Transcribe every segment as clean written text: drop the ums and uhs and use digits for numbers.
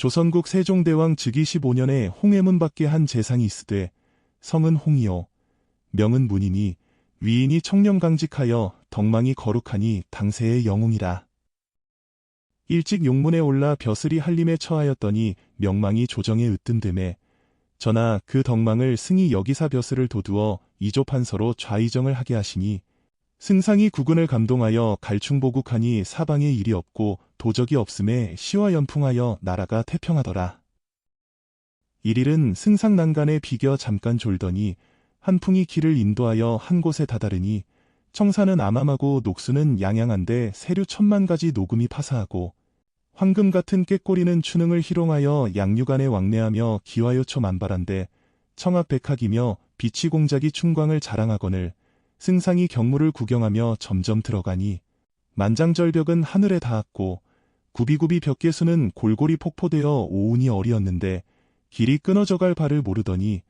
조선국 세종대왕 즉위 15년에 홍해문 밖에 한 재상이 있으되 성은 홍이요 명은 문이니 위인이 청렴강직하여 덕망이 거룩하니 당세의 영웅이라. 일찍 용문에 올라 벼슬이 한림에 처하였더니 명망이 조정에 으뜸됨에 전하 그 덕망을 승이 여기사 벼슬을 도두어 이조판서로 좌의정을 하게 하시니 승상이 국군을 감동하여 갈충보국하니 사방에 일이 없고 도적이 없음에 시와 연풍하여 나라가 태평하더라. 일일은 승상난간에 비겨 잠깐 졸더니 한풍이 길을 인도하여 한 곳에 다다르니 청사는 암암하고 녹수는 양양한데 세류 10,000,000가지 녹음이 파사하고 황금 같은 꾀꼬리는 추능을 희롱하여 양류간에 왕래하며 기와요초 만발한데 청합백학이며 비치 공작이 충광을 자랑하거늘 승상이 경무를 구경하며 점점 들어가니 만장절벽은 하늘에 닿았고 구비구비 벽계수는 골골이 폭포되어 오운이 어리었는데 길이 끊어져갈 바를 모르더니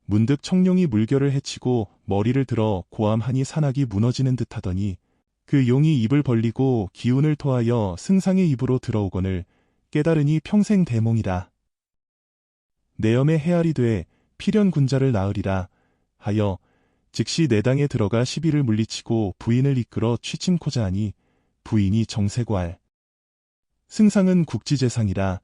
문득 청룡이 물결을 헤치고 머리를 들어 고암하니 산악이 무너지는 듯하더니 그 용이 입을 벌리고 기운을 토하여 승상의 입으로 들어오거늘 깨달으니 평생 대몽이라. 내염에 해알이 돼 필연 군자를 낳으리라 하여 즉시 내당에 들어가 시비를 물리치고 부인을 이끌어 취침코자 하니 부인이 정세괄. 승상은 국지재상이라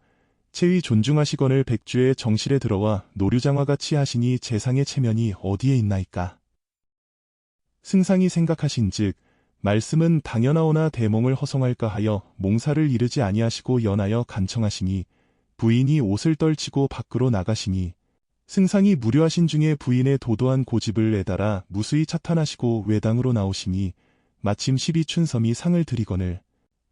체위 존중하시거늘 백주의 정실에 들어와 노류장화같이 하시니 재상의 체면이 어디에 있나이까. 승상이 생각하신즉 말씀은 당연하오나 대몽을 허송할까 하여 몽사를 이르지 아니하시고 연하여 간청하시니 부인이 옷을 떨치고 밖으로 나가시니 승상이 무료하신 중에 부인의 도도한 고집을 애달아 무수히 차탄하시고 외당으로 나오시니 마침 12춘섬이 상을 드리거늘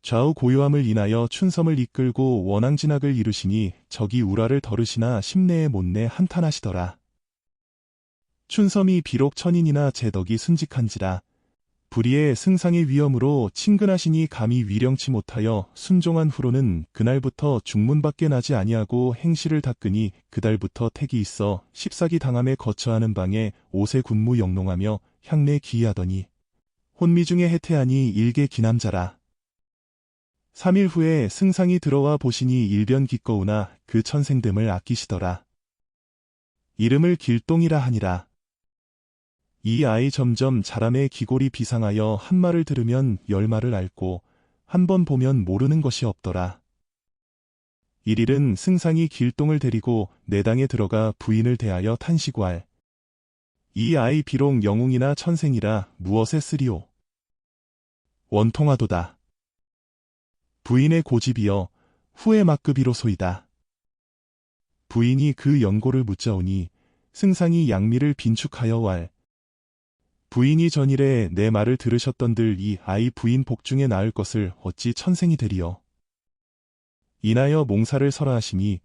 좌우 고요함을 인하여 춘섬을 이끌고 원앙진학을 이루시니 적이 우라를 덜으시나 심내에 못내 한탄하시더라. 춘섬이 비록 천인이나 제덕이 순직한지라 불의의 승상의 위엄으로 친근하시니 감히 위령치 못하여 순종한 후로는 그날부터 중문밖에 나지 아니하고 행실을 닦으니 그달부터 택이 있어 십사기 당함에 거처하는 방에 옷에 군무 영롱하며 향내 기이하더니 혼미 중에 해태하니 일개 기남자라. 3일 후에 승상이 들어와 보시니 일변 기꺼우나 그 천생됨을 아끼시더라. 이름을 길동이라 하니라. 이 아이 점점 자람의 기골이 비상하여 한 말을 들으면 10말을 앓고 한 번 보면 모르는 것이 없더라. 일일은 승상이 길동을 데리고 내당에 들어가 부인을 대하여 탄시구할. 이 아이 비록 영웅이나 천생이라 무엇에 쓰리오. 원통하도다. 부인의 고집이여 후에 막급이로소이다. 부인이 그 연고를 묻자오니 승상이 양미를 빈축하여 왈. 부인이 전일에 내 말을 들으셨던들 이 아이 부인 복중에 낳을 것을 어찌 천생이 되리요. 인하여 몽사를 설하하시니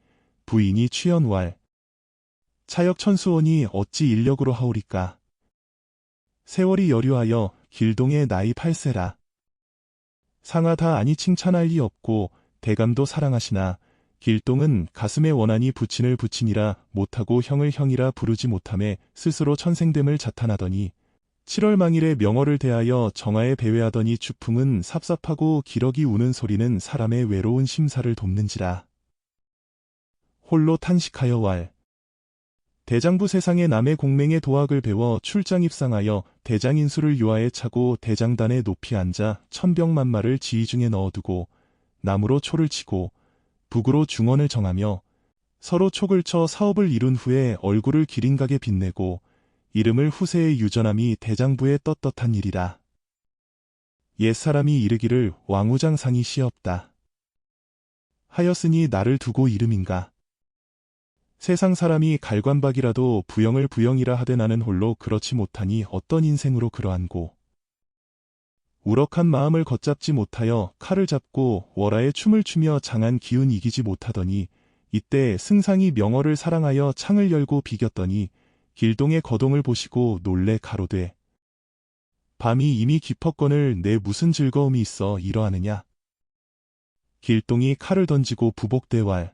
부인이 취연왈. 차역 천수원이 어찌 인력으로 하오리까. 세월이 여류하여 길동의 나이 8세라. 상하 다 아니 칭찬할 리 없고 대감도 사랑하시나 길동은 가슴에 원하니 부친을 부친이라 못하고 형을 형이라 부르지 못함에 스스로 천생됨을 자탄하더니 7월 망일에 명월을 대하여 정하에 배회하더니 추풍은 삽삽하고 기러기 우는 소리는 사람의 외로운 심사를 돕는지라. 홀로 탄식하여 왈. 대장부 세상의 남의 공맹의 도학을 배워 출장 입상하여 대장인수를 요하에 차고 대장단에 높이 앉아 천병만마를 지휘 중에 넣어두고 나무로 초를 치고 북으로 중원을 정하며 서로 촉을 쳐 사업을 이룬 후에 얼굴을 기린각에 빛내고 이름을 후세에 유전함이 대장부의 떳떳한 일이라. 옛사람이 이르기를 왕우장상이 시없다. 하였으니 나를 두고 이름인가. 세상 사람이 갈관박이라도 부영을 부영이라 하되 나는 홀로 그렇지 못하니 어떤 인생으로 그러한고. 우럭한 마음을 걷잡지 못하여 칼을 잡고 월하에 춤을 추며 장한 기운 이기지 못하더니 이때 승상이 명월을 사랑하여 창을 열고 비겼더니 길동의 거동을 보시고 놀래 가로되 밤이 이미 깊었거늘 내 무슨 즐거움이 있어 이러하느냐. 길동이 칼을 던지고 부복대왈.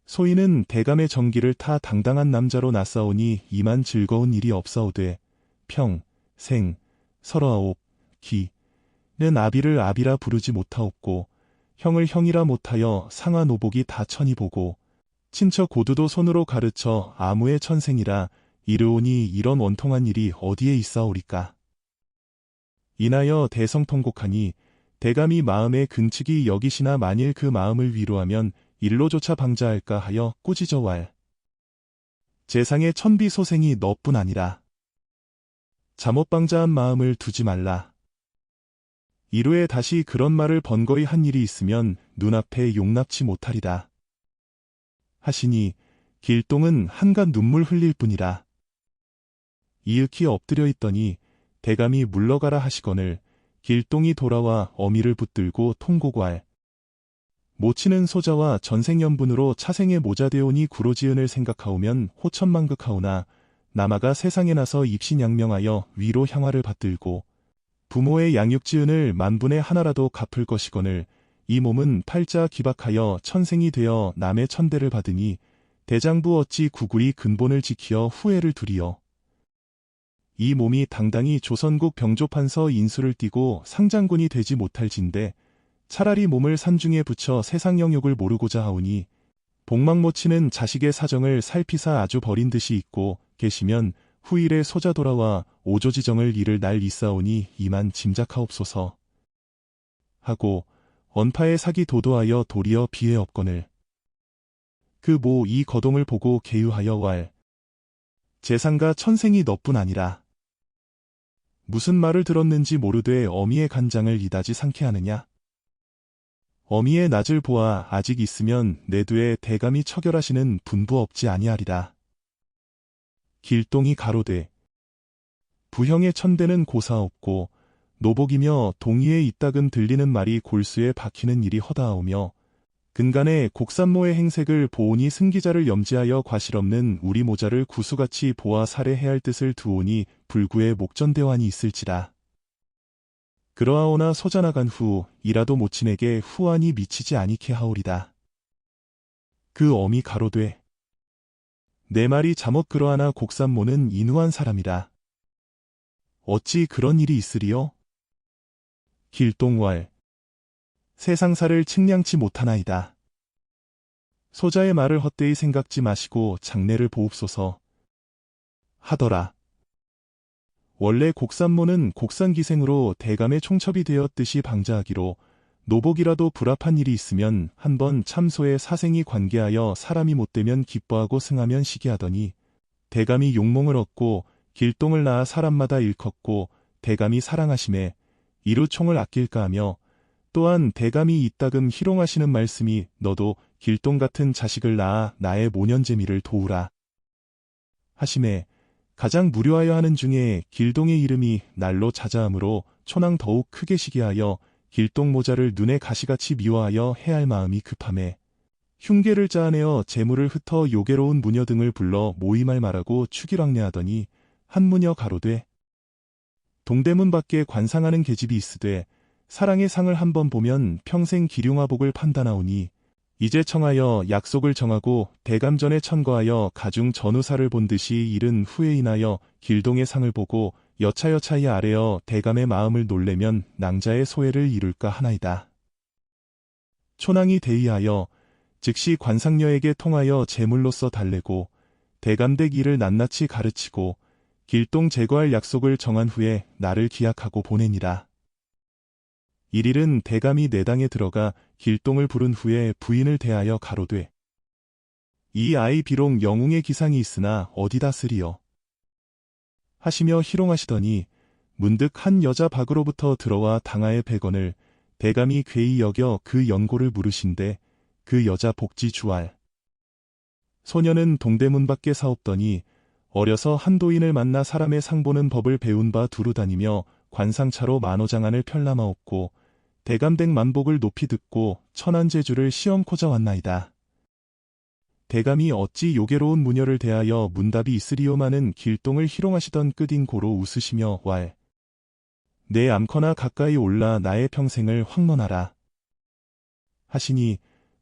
소인은 대감의 정기를 타 당당한 남자로 나싸오니 이만 즐거운 일이 없사오되 평, 생, 39, 기는 아비를 아비라 부르지 못하옵고 형을 형이라 못하여 상하 노복이 다 천이 보고 친처 고두도 손으로 가르쳐 아무의 천생이라 이르오니 이런 원통한 일이 어디에 있사오리까. 인하여 대성통곡하니 대감이 마음에 근측이 여기시나 만일 그 마음을 위로하면 일로조차 방자할까 하여 꾸짖어왈. 재상의 천비 소생이 너뿐 아니라 잠옷방자한 마음을 두지 말라. 이루에 다시 그런 말을 번거이 한 일이 있으면 눈앞에 용납치 못하리라. 하시니 길동은 한간 눈물 흘릴 뿐이라. 이윽히 엎드려 있더니 대감이 물러가라 하시거늘 길동이 돌아와 어미를 붙들고 통곡할. 모치는 소자와 전생연분으로 차생에 모자되오니 구로지은을 생각하오면 호천만극하오나 남아가 세상에 나서 입신양명하여 위로 향화를 받들고 부모의 양육지은을 만분의 하나라도 갚을 것이거늘 이 몸은 팔자 기박하여 천생이 되어 남의 천대를 받으니 대장부 어찌 구굴이 근본을 지키어 후회를 두리요. 이 몸이 당당히 조선국 병조판서 인수를 띠고 상장군이 되지 못할진대 차라리 몸을 산중에 붙여 세상 영욕을 모르고자 하오니 복막모치는 자식의 사정을 살피사 아주 버린 듯이 있고 계시면 후일에 소자 돌아와 오조지정을 이를 날 있사오니 이만 짐작하옵소서 하고 언파의 사기 도도하여 도리어 비에 없거늘 그 모 이 거동을 보고 계유하여 왈. 재상과 천생이 너뿐 아니라 무슨 말을 들었는지 모르되 어미의 간장을 이다지 상쾌하느냐. 어미의 낯을 보아 아직 있으면 내두에 대감이 처결하시는 분부 없지 아니하리라. 길동이 가로되 부형의 천대는 고사없고 노복이며 동의에 이따금 들리는 말이 골수에 박히는 일이 허다하오며 근간에 곡산모의 행색을 보오니 승기자를 염지하여 과실없는 우리 모자를 구수같이 보아 살해해할 뜻을 두오니 불구의 목전대환이 있을지라. 그러하오나 소자 나간 후 이라도 모친에게 후환이 미치지 아니케 하오리다. 그 어미 가로되 내 말이 잠옷 그러하나 곡산모는 인후한 사람이라. 어찌 그런 일이 있으리요? 길동왈 세상사를 측량치 못하나이다. 소자의 말을 헛되이 생각지 마시고 장례를 보옵소서 하더라. 원래 곡산모는 곡산기생으로 대감의 총첩이 되었듯이 방자하기로 노복이라도 불합한 일이 있으면 한번 참소에 사생이 관계하여 사람이 못되면 기뻐하고 승하면 시기하더니 대감이 용몽을 얻고 길동을 낳아 사람마다 일컫고 대감이 사랑하심에 이루 총을 아낄까 하며 또한 대감이 이따금 희롱하시는 말씀이 너도 길동 같은 자식을 낳아 나의 모년재미를 도우라 하심에 가장 무료하여 하는 중에 길동의 이름이 날로 자자하므로 촌왕 더욱 크게 시기하여 길동 모자를 눈에 가시같이 미워하여 해할 마음이 급함에 흉계를 짜내어 재물을 흩어 요괴로운 무녀 등을 불러 모임할 말하고 추기랑내하더니 한 무녀 가로되 동대문 밖에 관상하는 계집이 있으되 사랑의 상을 한번 보면 평생 기륭화복을 판단하오니 이제 청하여 약속을 정하고 대감전에 천거하여 가중 전우사를 본 듯이 이른 후에 인하여 길동의 상을 보고 여차여차히 아뢰어 대감의 마음을 놀래면 낭자의 소회를 이룰까 하나이다. 촌왕이 대의하여 즉시 관상녀에게 통하여 제물로서 달래고 대감댁 일을 낱낱이 가르치고 길동 제거할 약속을 정한 후에 나를 기약하고 보내니라. 일일은 대감이 내당에 들어가 길동을 부른 후에 부인을 대하여 가로되 이 아이 비록 영웅의 기상이 있으나 어디다 쓰리요 하시며 희롱하시더니 문득 한 여자 밖으로부터 들어와 당하의 백원을 대감이 괴히 여겨 그 연고를 물으신데 그 여자 복지 주알. 소녀는 동대문 밖에 사옵더니 어려서 한도인을 만나 사람의 상보는 법을 배운 바 두루 다니며 관상차로 만호장안을 펼람하옵고 대감댁 만복을 높이 듣고 천안제주를 시험코자 왔나이다. 대감이 어찌 요괴로운 무녀를 대하여 문답이 있으리요마는 길동을 희롱하시던 끝인 고로 웃으시며 왈. 내 암커나 가까이 올라 나의 평생을 황론하라. 하시니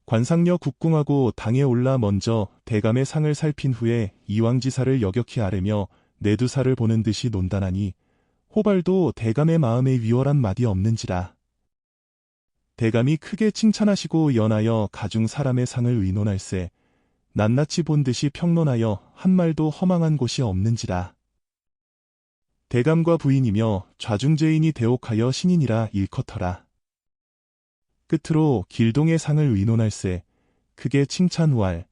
관상녀 국궁하고 당에 올라 먼저 대감의 상을 살핀 후에 이왕지사를 여격히 아뢰며 내두사를 보는 듯이 논단하니 호발도 대감의 마음에 위월한 마디 없는지라. 대감이 크게 칭찬하시고 연하여 가중 사람의 상을 의논할세 낱낱이 본 듯이 평론하여 한 말도 허망한 곳이 없는지라. 대감과 부인이며 좌중재인이 대옥하여 신인이라 일컫더라. 끝으로 길동의 상을 의논할세 크게 칭찬후할.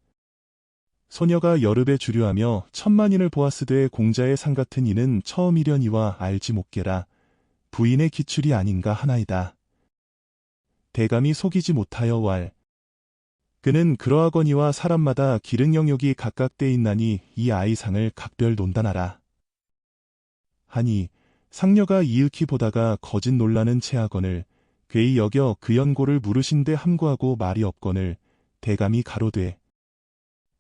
소녀가 여릅에 주류하며 천만인을 보았으되 공자의 상 같은 이는 처음이려니와 알지 못게라. 부인의 기출이 아닌가 하나이다. 대감이 속이지 못하여 왈. 그는 그러하거니와 사람마다 기능 영역이 각각 돼 있나니 이 아이 상을 각별 논단하라. 하니 상녀가 이윽히 보다가 거짓 놀라는 체하거늘 괴히 여겨 그 연고를 물으신데 함구하고 말이 없거늘 대감이 가로되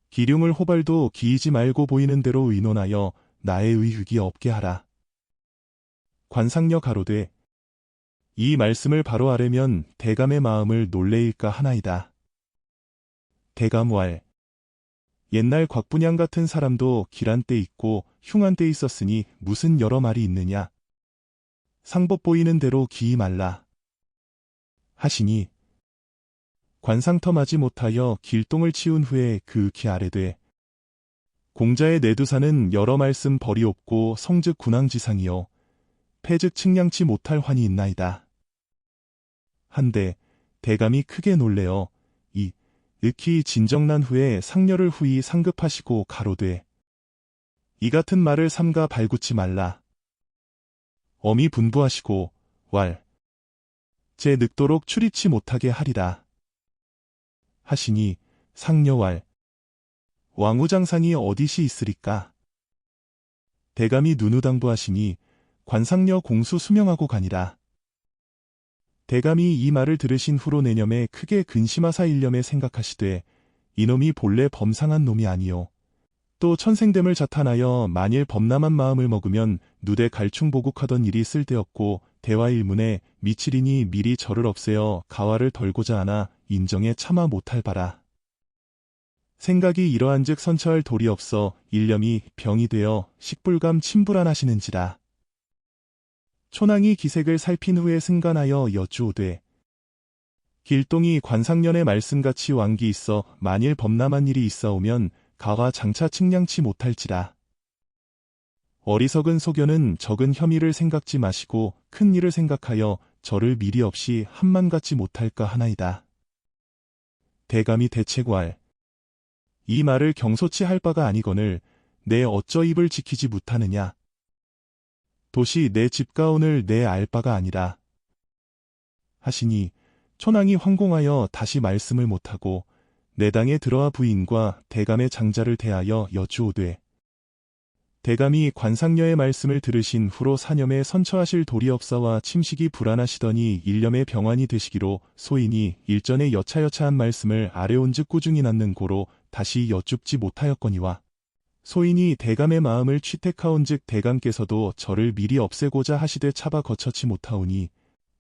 기륭을 호발도 기이지 말고 보이는 대로 의논하여 나의 의혹이 없게 하라. 관상녀 가로되 이 말씀을 바로 아뢰면 대감의 마음을 놀래일까 하나이다. 대감왈. 옛날 곽분양 같은 사람도 길한 때 있고 흉한 때 있었으니 무슨 여러 말이 있느냐. 상법 보이는 대로 기이 말라. 하시니 관상터 마지 못하여 길동을 치운 후에 그윽히 아뢰되 공자의 내두사는 여러 말씀 벌이 없고 성즉 군왕지상이요 패즉 측량치 못할 환이 있나이다. 한데 대감이 크게 놀래어 윽히 진정난 후에 상녀를 후이 상급하시고 가로되 이 같은 말을 삼가 발구치 말라. 엄히 분부하시고 왈. 제 늙도록 출입치 못하게 하리라. 하시니 상녀 왈. 왕우장상이 어디시 있으리까? 대감이 누누당부하시니 관상녀 공수 수명하고 가니라. 대감이 이 말을 들으신 후로 내념에 크게 근심하사 일념에 생각하시되 이놈이 본래 범상한 놈이 아니요 또 천생됨을 자탄하여 만일 범람한 마음을 먹으면 누대 갈충보국하던 일이 쓸데없고 대화일문에 미치리니 미리 저를 없애어 가화를 덜고자 하나 인정에 참아 못할 바라. 생각이 이러한즉 선처할 도리 없어 일념이 병이 되어 식불감 침불안하시는지라. 촌왕이 기색을 살핀 후에 승간하여 여쭈오되 길동이 관상년의 말씀같이 왕기 있어 만일 범람한 일이 있사오면 가화 장차 측량치 못할지라. 어리석은 소견은 적은 혐의를 생각지 마시고 큰 일을 생각하여 저를 미리 없이 한만 갖지 못할까 하나이다. 대감이 대책왈. 이 말을 경소치 할 바가 아니거늘 내 어쩌 입을 지키지 못하느냐. 도시 내 집가온을 내 알 바가 아니라. 하시니 촌왕이 황공하여 다시 말씀을 못하고 내당에 들어와 부인과 대감의 장자를 대하여 여쭈오되 대감이 관상녀의 말씀을 들으신 후로 사념에 선처하실 도리 없사와 침식이 불안하시더니 일념의 병환이 되시기로 소인이 일전에 여차여차한 말씀을 아래온즉 꾸중이 낳는 고로 다시 여쭙지 못하였거니와 소인이 대감의 마음을 취택하온즉 대감께서도 저를 미리 없애고자 하시되 차바 거처치 못하오니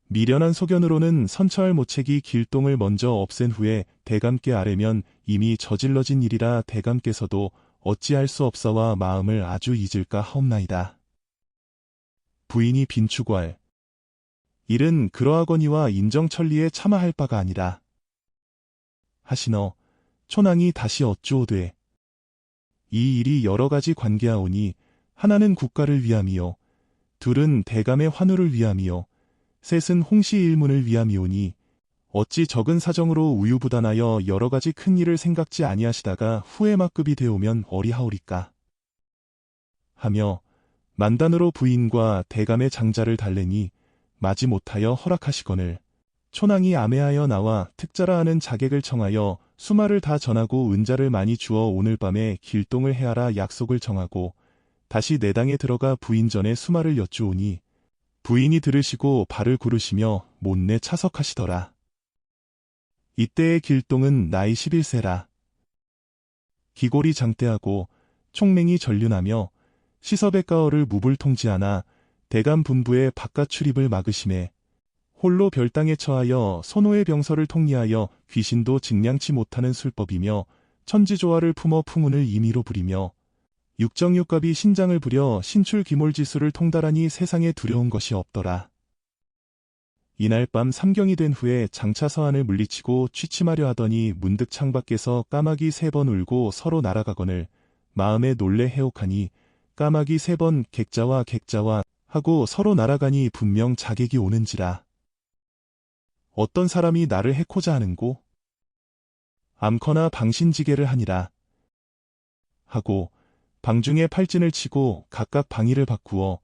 미련한 소견으로는 선처할 모책이 길동을 먼저 없앤 후에 대감께 아뢰면 이미 저질러진 일이라 대감께서도 어찌할 수 없사와 마음을 아주 잊을까 하옵나이다. 부인이 빈축왈. 일은 그러하거니와 인정천리에 참아할 바가 아니라. 하시너 촌왕이 다시 어쭈오되 이 일이 여러 가지 관계하오니 하나는 국가를 위함이요 둘은 대감의 환우를 위함이요 셋은 홍씨 일문을 위함이오니 어찌 적은 사정으로 우유부단하여 여러 가지 큰 일을 생각지 아니하시다가 후에 막급이 되오면 어리하오리까 하며 만단으로 부인과 대감의 장자를 달래니 마지 못하여 허락하시거늘 촌왕이 암해하여 나와 특자라 하는 자객을 청하여 수마를 다 전하고 은자를 많이 주어 오늘 밤에 길동을 해하라 약속을 정하고 다시 내당에 들어가 부인 전에 수마를 여쭈오니 부인이 들으시고 발을 구르시며 못내 차석하시더라. 이때의 길동은 나이 11세라. 기골이 장대하고 총맹이 전륜하며 시섭의 가어를 무불 통지하나 대감 분부의 바깥 출입을 막으심에 홀로 별당에 처하여 손호의 병서를 통리하여 귀신도 증량치 못하는 술법이며 천지조화를 품어 풍운을 임의로 부리며 육정육갑이 신장을 부려 신출기몰지수를 통달하니 세상에 두려운 것이 없더라. 이날 밤 삼경이 된 후에 장차 서한을 물리치고 취침하려 하더니 문득 창밖에서 까마귀 3번 울고 서로 날아가거늘 마음에 놀래 해옥하니 까마귀 3번 객자와 객자와 하고 서로 날아가니 분명 자객이 오는지라. 어떤 사람이 나를 해코자 하는고? 암커나 방신지게를 하니라. 하고 방중에 팔진을 치고 각각 방위를 바꾸어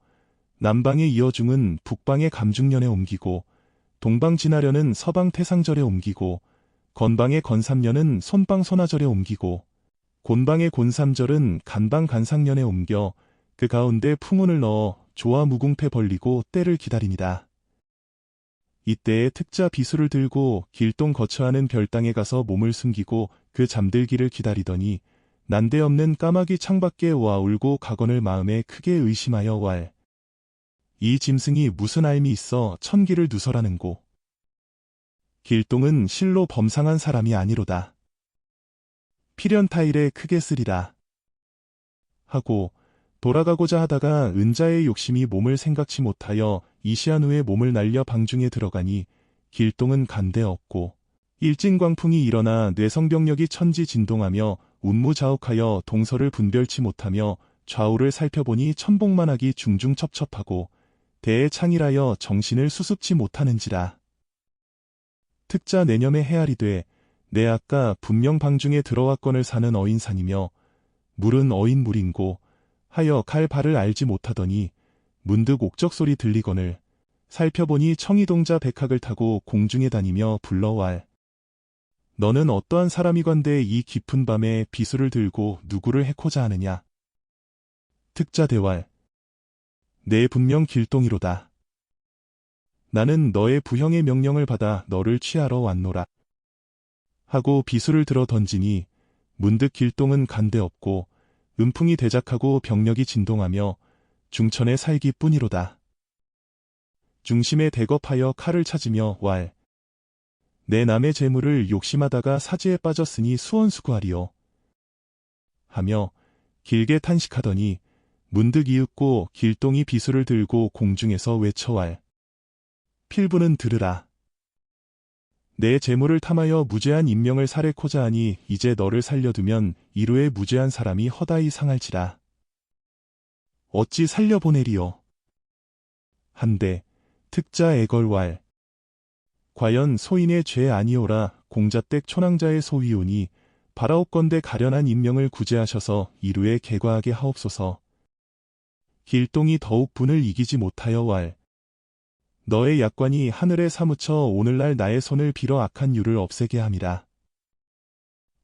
남방의 이어중은 북방의 감중년에 옮기고 동방 진하련은 서방 태상절에 옮기고 건방의 건삼년은 손방 손하절에 옮기고 곤방의 곤삼절은 간방 간상년에 옮겨 그 가운데 풍운을 넣어 조화 무궁패 벌리고 때를 기다리니라. 이때에 특자 비수를 들고 길동 거처하는 별당에 가서 몸을 숨기고 그 잠들기를 기다리더니 난데없는 까마귀 창밖에 와 울고 가거늘 마음에 크게 의심하여 왈. 이 짐승이 무슨 알미 있어 천기를 누설하는고. 길동은 실로 범상한 사람이 아니로다. 필연타일에 크게 쓰리라. 하고 돌아가고자 하다가 은자의 욕심이 몸을 생각치 못하여 이시한 후에 몸을 날려 방중에 들어가니 길동은 간데 없고 일진광풍이 일어나 뇌성병력이 천지진동하며 운무자욱하여 동서를 분별치 못하며 좌우를 살펴보니 천복만하기 중중첩첩하고 대에 창일하여 정신을 수습치 못하는지라. 특자 내념에 헤아리되 내 아까 분명 방중에 들어왔건을 사는 어인산이며 물은 어인물인고 하여 갈 바를 알지 못하더니 문득 옥적소리 들리거늘 살펴보니 청이동자 백학을 타고 공중에 다니며 불러왈. 너는 어떠한 사람이건대 이 깊은 밤에 비수를 들고 누구를 해코자 하느냐. 특자 대왈. 내 분명 길동이로다. 나는 너의 부형의 명령을 받아 너를 취하러 왔노라. 하고 비수를 들어 던지니 문득 길동은 간데 없고 음풍이 대작하고 병력이 진동하며 중천의 살기뿐이로다. 중심에 대겁하여 칼을 찾으며 왈. 내 남의 재물을 욕심하다가 사지에 빠졌으니 수원수구하리요. 하며 길게 탄식하더니 문득 이윽고 길동이 비수를 들고 공중에서 외쳐왈. 필부는 들으라. 내 재물을 탐하여 무죄한 인명을 살해코자 하니 이제 너를 살려두면 이루에 무죄한 사람이 허다히 상할지라. 어찌 살려보내리요. 한데 특자 애걸왈. 과연 소인의 죄 아니오라. 공자댁 촌왕자의 소위오니 바라옵건대 가련한 인명을 구제하셔서 이루에 개과하게 하옵소서. 길동이 더욱 분을 이기지 못하여 왈. 너의 약관이 하늘에 사무쳐 오늘날 나의 손을 빌어 악한 유를 없애게 함이라.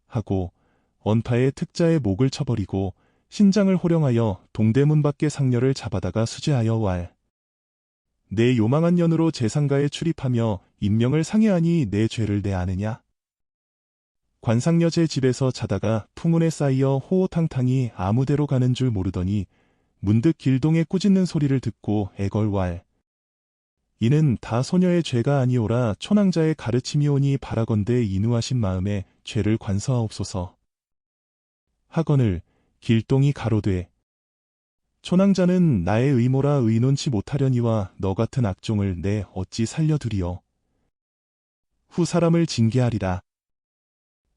하고 언파의 특자의 목을 쳐버리고 신장을 호령하여 동대문 밖의 상녀를 잡아다가 수제하여 왈. 내 요망한 년으로 재상가에 출입하며 인명을 상해하니 내 죄를 내 아느냐? 관상녀 제 집에서 자다가 풍운에 쌓여 호호탕탕이 아무데로 가는 줄 모르더니 문득 길동의 꾸짖는 소리를 듣고 애걸왈. 이는 다 소녀의 죄가 아니오라. 촌왕자의 가르침이오니 바라건대 인후하신 마음에 죄를 관서하옵소서. 하거늘 길동이 가로되. 촌왕자는 나의 의모라 의논치 못하려니와 너 같은 악종을 내 어찌 살려두리요. 후 사람을 징계하리라.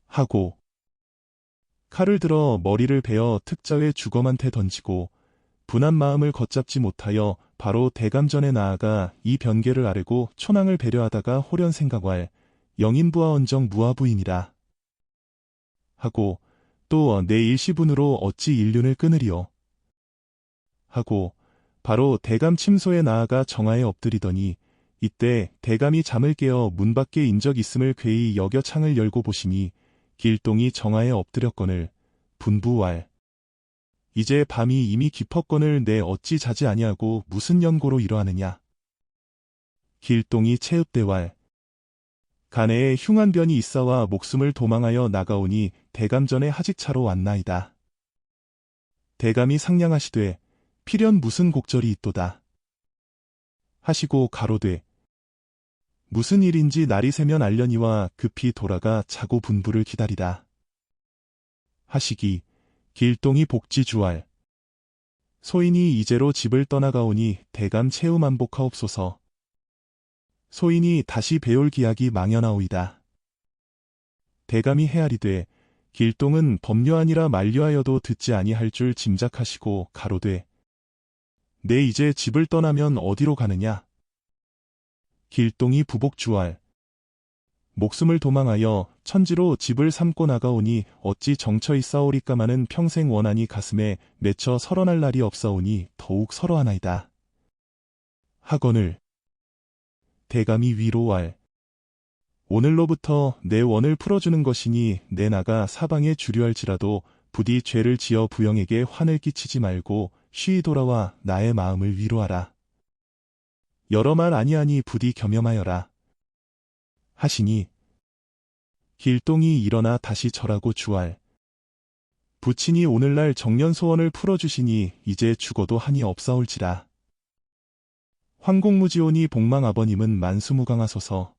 하고 칼을 들어 머리를 베어 특자의 주검한테 던지고 분한 마음을 걷잡지 못하여 바로 대감전에 나아가 이 변계를 아뢰고 촌왕을 배려하다가 호련 생각할 영인부하 언정 무하부인이라. 하고 또 내 일시분으로 어찌 인륜을 끊으리요. 하고 바로 대감 침소에 나아가 정하에 엎드리더니 이때 대감이 잠을 깨어 문 밖에 인적 있음을 괴히 여겨 창을 열고 보시니 길동이 정하에 엎드렸거늘 분부왈. 이제 밤이 이미 깊었거늘 내 어찌 자지 아니하고 무슨 연고로 이러하느냐. 길동이 체읍대왈. 가내에 흉한 변이 있어와 목숨을 도망하여 나가오니 대감전에 하직차로 왔나이다. 대감이 상냥하시되 필연 무슨 곡절이 있도다. 하시고 가로되. 무슨 일인지 날이 새면 알려니와 급히 돌아가 자고 분부를 기다리라. 하시기 길동이 복지주알. 소인이 이제로 집을 떠나가오니 대감 체우만복하옵소서. 소인이 다시 배울 기약이 망연하오이다. 대감이 헤아리되 길동은 법료아니라 만류하여도 듣지 아니할 줄 짐작하시고 가로되 내 이제 집을 떠나면 어디로 가느냐? 길동이 부복주왈 목숨을 도망하여 천지로 집을 삼고 나가오니 어찌 정처 있사오리까마는 평생 원하니 가슴에 맺혀 설원할 날이 없사오니 더욱 설어하나이다. 하거늘 대감이 위로왈 오늘로부터 내 원을 풀어주는 것이니 내 나가 사방에 주류할지라도 부디 죄를 지어 부영에게 환을 끼치지 말고 쉬이 돌아와 나의 마음을 위로하라. 여러 말 아니하니 부디 겸염하여라. 하시니 길동이 일어나 다시 절하고 주왈 부친이 오늘날 정년소원을 풀어주시니 이제 죽어도 한이 없사올지라. 황공무지오니 복망아버님은 만수무강하소서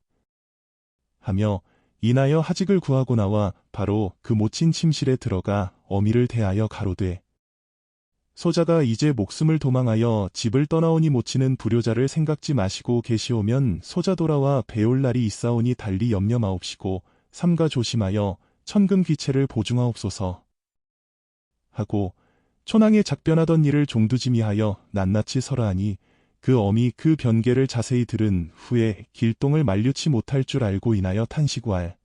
하며 인하여 하직을 구하고 나와 바로 그 모친 침실에 들어가 어미를 대하여 가로되 소자가 이제 목숨을 도망하여 집을 떠나오니 모치는 불효자를 생각지 마시고 계시오면 소자 돌아와 배울 날이 있사오니 달리 염려 마옵시고 삼가 조심하여 천금 귀체를 보증하옵소서 하고 촌왕의 작변하던 일을 종두지미하여 낱낱이 설하하니 그 어미 그 변계를 자세히 들은 후에 길동을 만류치 못할 줄 알고 인하여 탄식왈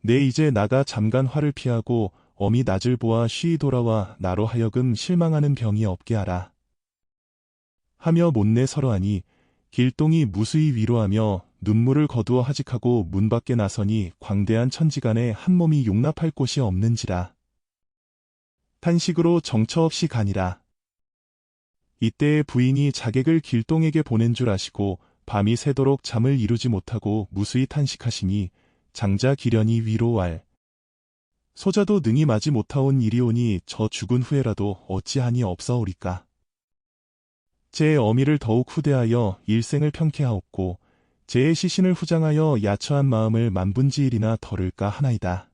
내 이제 나가 잠깐 화를 피하고 어미 낮을 보아 쉬이 돌아와 나로 하여금 실망하는 병이 없게 하라. 하며 못내 설어하니 길동이 무수히 위로하며 눈물을 거두어 하직하고 문 밖에 나서니 광대한 천지간에 한 몸이 용납할 곳이 없는지라. 탄식으로 정처 없이 가니라. 이때에 부인이 자객을 길동에게 보낸 줄 아시고 밤이 새도록 잠을 이루지 못하고 무수히 탄식하시니 장자 기련이 위로왈 소자도 능히 맞이 못하온 일이오니 저 죽은 후에라도 어찌하니 없사오리까. 제 어미를 더욱 후대하여 일생을 평쾌하옵고 제의 시신을 후장하여 야처한 마음을 만분지일이나 덜을까 하나이다.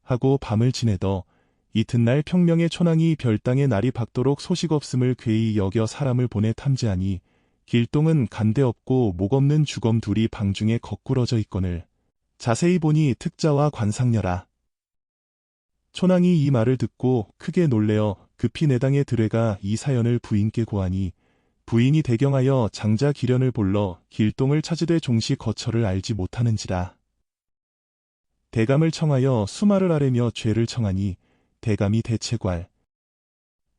하고 밤을 지내더 이튿날 평명의 촌왕이 별당의 날이 밝도록 소식 없음을 괴히 여겨 사람을 보내 탐지하니 길동은 간대 없고 목 없는 주검 둘이 방중에 거꾸러져 있거늘 자세히 보니 특자와 관상녀라. 촌왕이 이 말을 듣고 크게 놀래어 급히 내당에 들어가 이 사연을 부인께 고하니 부인이 대경하여 장자 기련을 불러 길동을 찾으되 종시 거처를 알지 못하는지라. 대감을 청하여 수말을 아뢰며 죄를 청하니 대감이 대체괄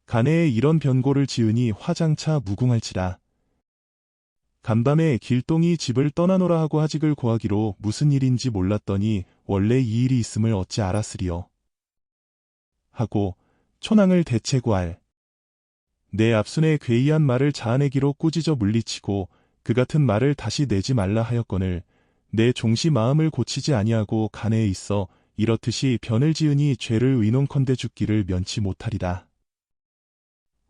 간해에 이런 변고를 지으니 화장차 무궁할지라. 간밤에 길동이 집을 떠나노라 하고 하직을 고하기로 무슨 일인지 몰랐더니 원래 이 일이 있음을 어찌 알았으리요. 하고 촌왕을 대체고할 내 앞순에 괴이한 말을 자아내기로 꾸짖어 물리치고 그 같은 말을 다시 내지 말라 하였거늘 내 종시 마음을 고치지 아니하고 간해에 있어 이렇듯이 변을 지으니 죄를 의논컨대 죽기를 면치 못하리라.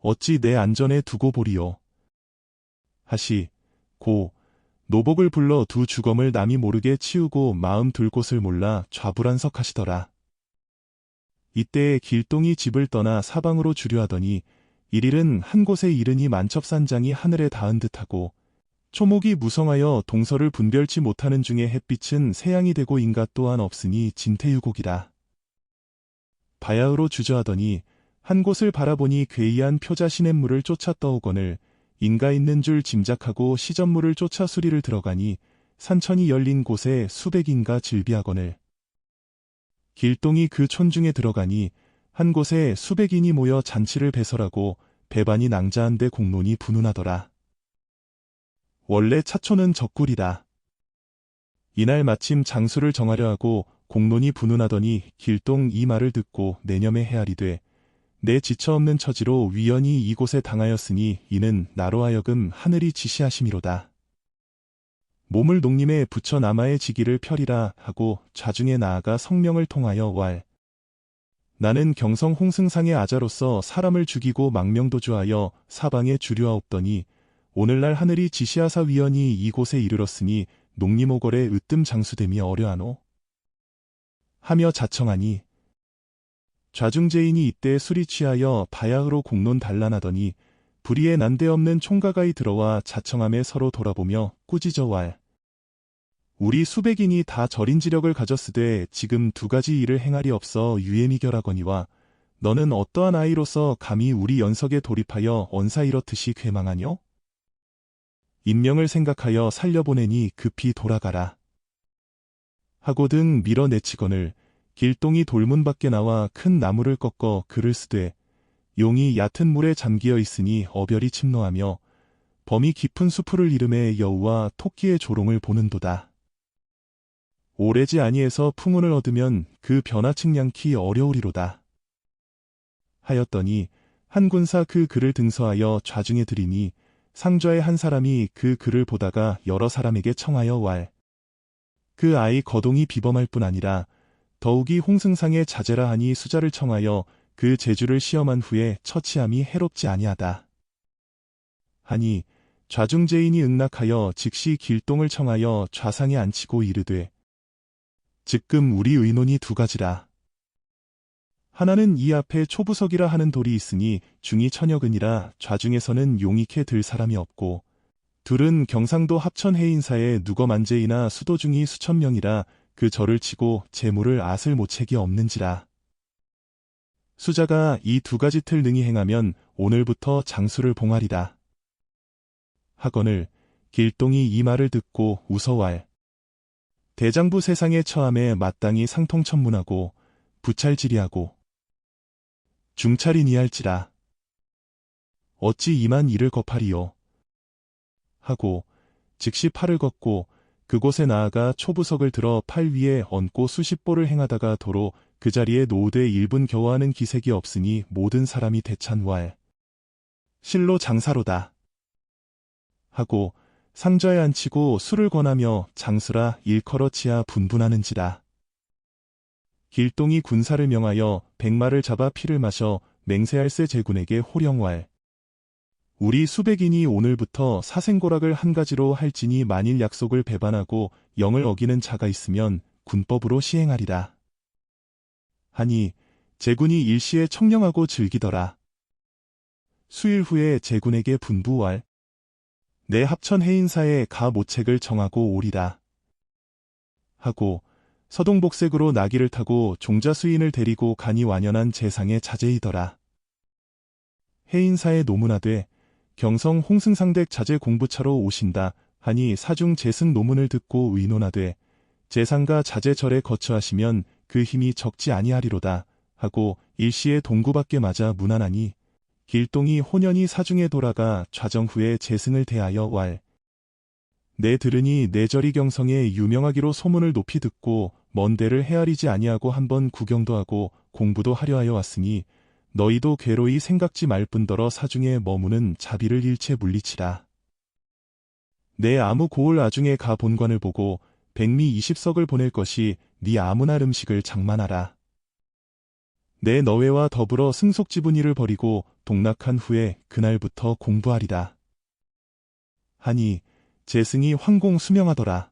어찌 내 안전에 두고 보리요. 하시 고 노복을 불러 두 주검을 남이 모르게 치우고 마음 둘 곳을 몰라 좌불안석하시더라. 이때에 길동이 집을 떠나 사방으로 주류하더니 일일은 한 곳에 이르니 만첩산장이 하늘에 닿은 듯하고 초목이 무성하여 동서를 분별치 못하는 중에 햇빛은 새양이 되고 인가 또한 없으니 진태유곡이라. 바야흐로 주저하더니 한 곳을 바라보니 괴이한 표자 시냇물을 쫓아 떠오거늘 인가 있는 줄 짐작하고 시전물을 쫓아 수리를 들어가니 산천이 열린 곳에 수백인가 질비하거늘 길동이 그 촌중에 들어가니 한 곳에 수백인이 모여 잔치를 배설하고 배반이 낭자한데 공론이 분운하더라. 원래 차초는 적굴이라. 이날 마침 장수를 정하려 하고 공론이 분운하더니 길동 이 말을 듣고 내념에 헤아리되 내 지처 없는 처지로 위연히 이곳에 당하였으니 이는 나로 하여금 하늘이 지시하심이로다. 몸을 농림에 붙여 남아의 지기를 펴리라 하고 좌중에 나아가 성명을 통하여 왈 나는 경성 홍승상의 아자로서 사람을 죽이고 망명도주하여 사방에 주류하옵더니 오늘날 하늘이 지시하사 위연히 이곳에 이르렀으니 농림오걸에 으뜸 장수됨이 어려하노 하며 자청하니 좌중제인이 이때 술이 취하여 바야흐로 공론 단란하더니 불의에 난데없는 총가가이 들어와 자청함에 서로 돌아보며 꾸짖어 왈. 우리 수백인이 다 절인지력을 가졌으되 지금 두 가지 일을 행하리 없어 유예미결하거니와 너는 어떠한 아이로서 감히 우리 연석에 돌입하여 언사 이렇듯이 괴망하뇨? 인명을 생각하여 살려보내니 급히 돌아가라. 하고 등 밀어내치거늘 길동이 돌문 밖에 나와 큰 나무를 꺾어 글을 쓰되 용이 얕은 물에 잠기어 있으니 어별이 침노하며 범이 깊은 수풀을 이름에 여우와 토끼의 조롱을 보는도다. 오래지 아니해서 풍운을 얻으면 그 변화 측량키 어려우리로다. 하였더니 한 군사 그 글을 등서하여 좌중에 드리니 상좌의 한 사람이 그 글을 보다가 여러 사람에게 청하여 왈. 그 아이 거동이 비범할 뿐 아니라 더욱이 홍승상의 자제라 하니 수자를 청하여 그 재주를 시험한 후에 처치함이 해롭지 아니하다. 하니 좌중제인이 응낙하여 즉시 길동을 청하여 좌상에 앉히고 이르되 즉금 우리 의논이 두 가지라. 하나는 이 앞에 초부석이라 하는 돌이 있으니 중이 천여근이라 좌중에서는 용익해 들 사람이 없고 둘은 경상도 합천 해인사에 누거만제이나 수도중이 수천 명이라 그 절을 치고 재물을 아슬 모책이 없는지라. 수자가 이 두 가지 틀 능히 행하면 오늘부터 장수를 봉하리다. 하거늘 길동이 이 말을 듣고 웃어왈. 대장부 세상의 처함에 마땅히 상통천문하고 부찰지리하고 중찰이니할지라. 어찌 이만 이를 겁하리요. 하고 즉시 팔을 걷고 그곳에 나아가 초부석을 들어 팔 위에 얹고 수십 보를 행하다가 도로 그 자리에 노후되 1분 겨워하는 기색이 없으니 모든 사람이 대찬왈. 실로 장사로다. 하고 상좌에 앉히고 술을 권하며 장수라 일컬어치야 분분하는지라. 길동이 군사를 명하여 백마를 잡아 피를 마셔 맹세할세 제군에게 호령왈. 우리 수백인이 오늘부터 사생고락을 한 가지로 할지니 만일 약속을 배반하고 영을 어기는 자가 있으면 군법으로 시행하리라. 하니 제군이 일시에 청령하고 즐기더라. 수일 후에 제군에게 분부왈. 내 합천 해인사에 가 모책을 정하고 오리라. 하고 서동복색으로 나귀를 타고 종자 수인을 데리고 간이 완연한 재상에 자제이더라. 해인사에 노문하되 경성 홍승상댁 자제 공부차로 오신다 하니 사중 재승 노문을 듣고 의논하되 재상과 자제절에 거처하시면 그 힘이 적지 아니하리로다 하고 일시에 동구밖에 맞아 문안하니 길동이 혼연히 사중에 돌아가 좌정 후에 재승을 대하여 왈. 내 들으니 내절이 경성에 유명하기로 소문을 높이 듣고 먼 데를 헤아리지 아니하고 한번 구경도 하고 공부도 하려 하여 왔으니 너희도 괴로이 생각지 말 뿐더러 사중에 머무는 자비를 일체 물리치라. 내 아무 고을 아중에 가 본관을 보고 백미 20석을 보낼 것이 네 아무날 음식을 장만하라. 내 너외와 더불어 승속지분이를 버리고 동락한 후에 그날부터 공부하리라. 하니 재승이 황공 수명하더라.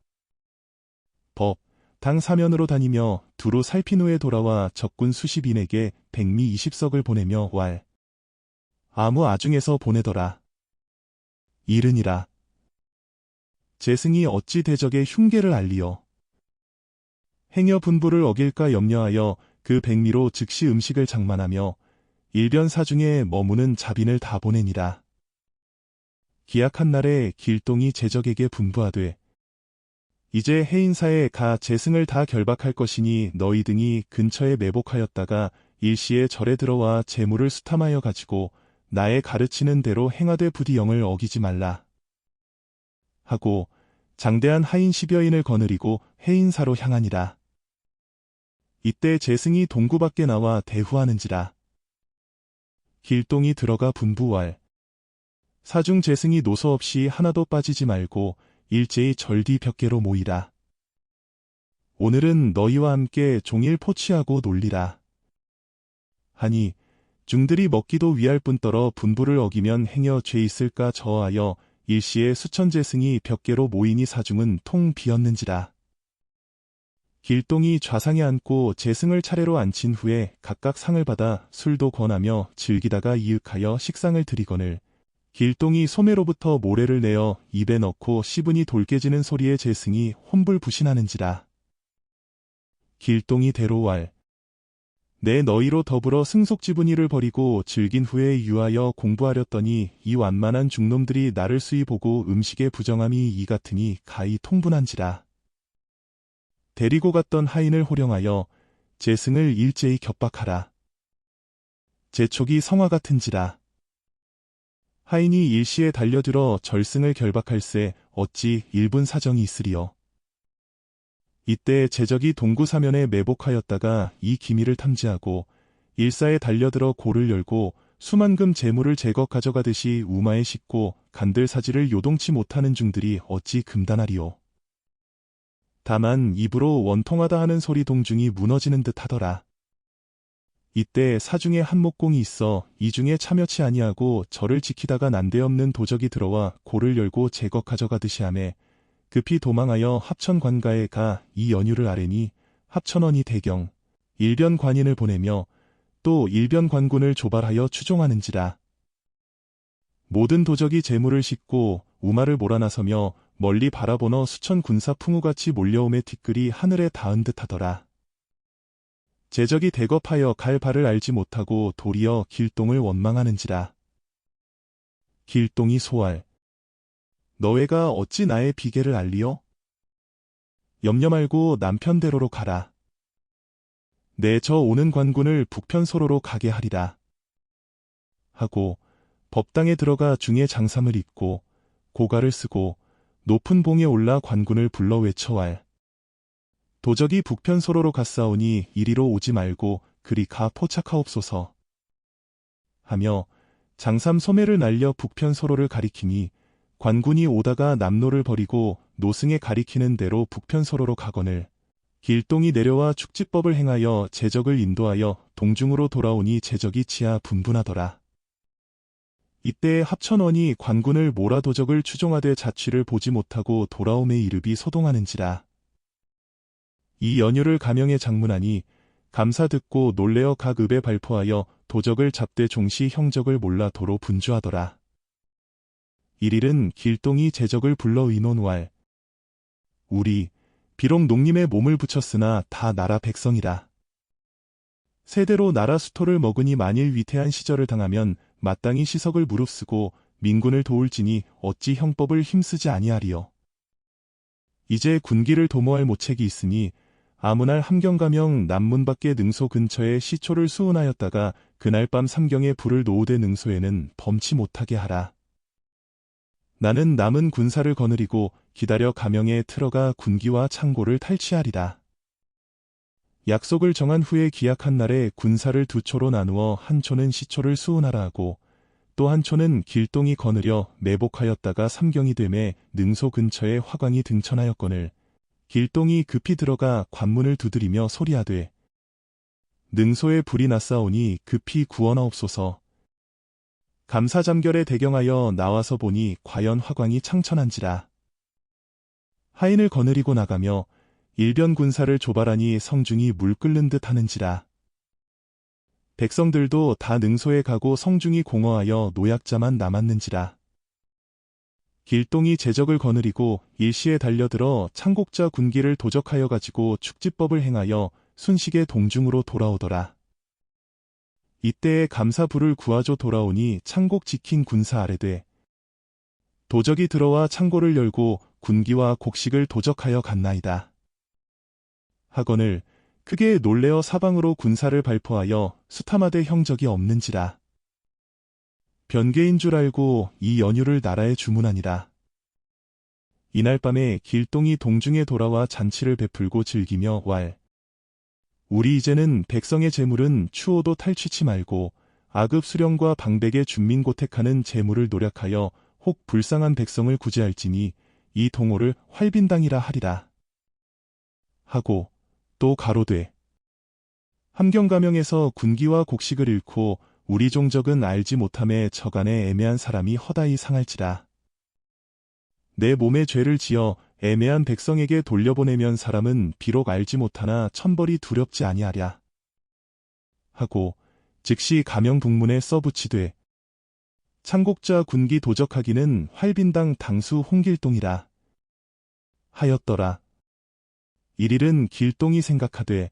법, 당 사면으로 다니며 두루 살핀 후에 돌아와 적군 수십인에게 백미 20석을 보내며 왈. 아무 아중에서 보내더라. 이르니라. 재승이 어찌 대적의 흉계를 알리어. 행여 분부를 어길까 염려하여 그 백미로 즉시 음식을 장만하며 일변 사중에 머무는 자빈을 다 보내니라. 기약한 날에 길동이 제적에게 분부하되 이제 해인사에 가 재승을 다 결박할 것이니 너희 등이 근처에 매복하였다가 일시에 절에 들어와 재물을 수탐하여 가지고 나의 가르치는 대로 행하되 부디 영을 어기지 말라. 하고 장대한 하인 10여인을 거느리고 해인사로 향하니라. 이때 재승이 동구 밖에 나와 대후하는지라. 길동이 들어가 분부왈. 사중 재승이 노소 없이 하나도 빠지지 말고 일제히 절디 벽계로 모이라. 오늘은 너희와 함께 종일 포취하고 놀리라. 하니 중들이 먹기도 위할 뿐더러 분부를 어기면 행여 죄 있을까 저하여 일시에 수천 재승이 벽계로 모이니 사중은 통 비었는지라. 길동이 좌상에 앉고 재승을 차례로 앉힌 후에 각각 상을 받아 술도 권하며 즐기다가 이윽하여 식상을 드리거늘 길동이 소매로부터 모래를 내어 입에 넣고 씹으니 돌 깨지는 소리에 재승이 혼불부신하는지라. 길동이 대로왈. 내 너희로 더불어 승속지분이를 버리고 즐긴 후에 유하여 공부하렸더니 이 완만한 중놈들이 나를 수히 보고 음식에 부정함이 이 같으니 가히 통분한지라. 데리고 갔던 하인을 호령하여 재승을 일제히 격박하라. 재촉이 성화 같은지라. 하인이 일시에 달려들어 절승을 결박할세 어찌 일분 사정이 있으리요. 이때 제적이 동구 사면에 매복하였다가 이 기밀을 탐지하고 일사에 달려들어 고를 열고 수만금 재물을 제거 가져가듯이 우마에 싣고 간들 사지를 요동치 못하는 중들이 어찌 금단하리요. 다만 입으로 원통하다 하는 소리 동중이 무너지는 듯 하더라. 이때 사중에 한목공이 있어 이 중에 참여치 아니하고 저를 지키다가 난데없는 도적이 들어와 고를 열고 제거 가져가듯이 하매 급히 도망하여 합천관가에 가 이 연유를 아뢰니 합천원이 대경 일변관인을 보내며 또 일변관군을 조발하여 추종하는지라. 모든 도적이 재물을 싣고 우마를 몰아나서며 멀리 바라보너 수천 군사 풍우같이 몰려오매 티끌이 하늘에 닿은 듯하더라. 제적이 대겁하여 갈 발을 알지 못하고 도리어 길동을 원망하는지라. 길동이 소할. 너희가 어찌 나의 비계를 알리요? 염려 말고 남편대로로 가라. 내 저 오는 관군을 북편소로로 가게 하리라. 하고 법당에 들어가 중에 장삼을 입고 고가를 쓰고 높은 봉에 올라 관군을 불러 외쳐왈. 도적이 북편소로로 갔사오니 이리로 오지 말고 그리 가 포착하옵소서. 하며 장삼 소매를 날려 북편소로를 가리키니 관군이 오다가 남로를 버리고 노승에 가리키는 대로 북편소로로 가거늘 길동이 내려와 축지법을 행하여 제적을 인도하여 동중으로 돌아오니 제적이 치아 분분하더라. 이때 합천원이 관군을 몰아 도적을 추종하되 자취를 보지 못하고 돌아옴에 이르비 소동하는지라. 이 연유를 가명에 장문하니 감사 듣고 놀래어 각 읍에 발포하여 도적을 잡되 종시 형적을 몰라 도로 분주하더라. 일일은 길동이 제적을 불러 의논왈. 우리 비록 농림에 몸을 붙였으나 다 나라 백성이라. 세대로 나라 수토를 먹으니 만일 위태한 시절을 당하면 마땅히 시석을 무릅쓰고 민군을 도울지니 어찌 형법을 힘쓰지 아니하리요. 이제 군기를 도모할 모책이 있으니 아무날 함경가명 남문 밖의 능소 근처에 시초를 수운하였다가 그날 밤 삼경에 불을 놓으되 능소에는 범치 못하게 하라. 나는 남은 군사를 거느리고 기다려 가명에 틀어가 군기와 창고를 탈취하리라. 약속을 정한 후에 기약한 날에 군사를 두 초로 나누어 한 초는 시초를 수운하라 하고 또 한 초는 길동이 거느려 매복하였다가 삼경이 되매 능소 근처에 화광이 등천하였거늘 길동이 급히 들어가 관문을 두드리며 소리하되 능소에 불이 났사오니 급히 구원하옵소서. 감사잠결에 대경하여 나와서 보니 과연 화광이 창천한지라. 하인을 거느리고 나가며 일변 군사를 조발하니 성중이 물 끓는 듯 하는지라. 백성들도 다 능소에 가고 성중이 공허하여 노약자만 남았는지라. 길동이 제적을 거느리고 일시에 달려들어 창곡자 군기를 도적하여 가지고 축지법을 행하여 순식에 동중으로 돌아오더라. 이때에 감사불을 구하조 돌아오니 창곡 지킨 군사 아래되 도적이 들어와 창고를 열고 군기와 곡식을 도적하여 갔나이다. 하거늘 크게 놀래어 사방으로 군사를 발포하여 수탐하되 형적이 없는지라. 변계인 줄 알고 이 연유를 나라에 주문하니라. 이날 밤에 길동이 동중에 돌아와 잔치를 베풀고 즐기며 왈. 우리 이제는 백성의 재물은 추호도 탈취치 말고 아급 수령과 방백의 준민고택하는 재물을 노력하여 혹 불쌍한 백성을 구제할지니 이 동호를 활빈당이라 하리라. 하고 또 가로되 함경가명에서 군기와 곡식을 잃고 우리 종적은 알지 못함에 저간에 애매한 사람이 허다히 상할지라. 내 몸에 죄를 지어 애매한 백성에게 돌려보내면 사람은 비록 알지 못하나 천벌이 두렵지 아니하랴. 하고 즉시 가명 북문에 써붙이되 창곡자 군기 도적하기는 활빈당 당수 홍길동이라 하였더라. 일일은 길동이 생각하되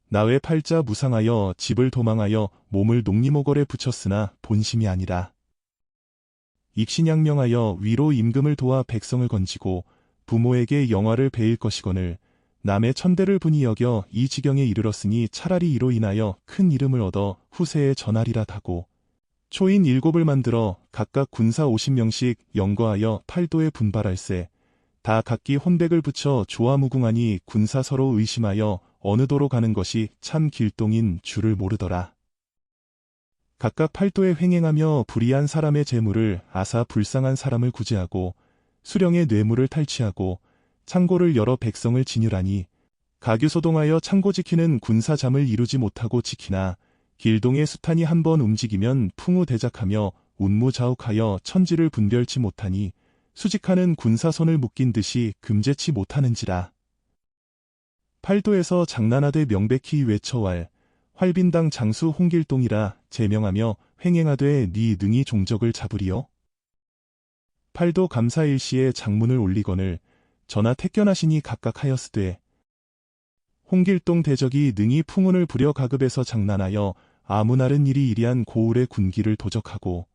나외 팔자 무상하여 집을 도망하여 몸을 녹리모걸에 붙였으나 본심이 아니라 입신양명하여 위로 임금을 도와 백성을 건지고 부모에게 영화를 베일 것이거늘 남의 천대를 분이 여겨 이 지경에 이르렀으니 차라리 이로 인하여 큰 이름을 얻어 후세에 전하리라 하고 초인 7을 만들어 각각 군사 50명씩 연거하여 팔도에 분발할세 다 각기 혼백을 붙여 조화무궁하니 군사 서로 의심하여 어느 도로 가는 것이 참 길동인 줄을 모르더라. 각각 팔도에 횡행하며 불의한 사람의 재물을 앗아 불쌍한 사람을 구제하고 수령의 뇌물을 탈취하고 창고를 열어 백성을 진율하니 가규소동하여 창고 지키는 군사잠을 이루지 못하고 지키나 길동의 수탄이 한번 움직이면 풍우대작하며 운무자욱하여 천지를 분별치 못하니 수직하는 군사손을 묶인 듯이 금제치 못하는지라. 팔도에서 장난하되 명백히 외쳐왈 활빈당 장수 홍길동이라 제명하며 횡행하되 네 능히 종적을 잡으리요. 팔도 감사일시에 장문을 올리거늘 전하 택견하시니 각각 하였으되 홍길동 대적이 능히 풍운을 부려 가급에서 장난하여 아무 날은 일이 이리한 고을의 군기를 도적하고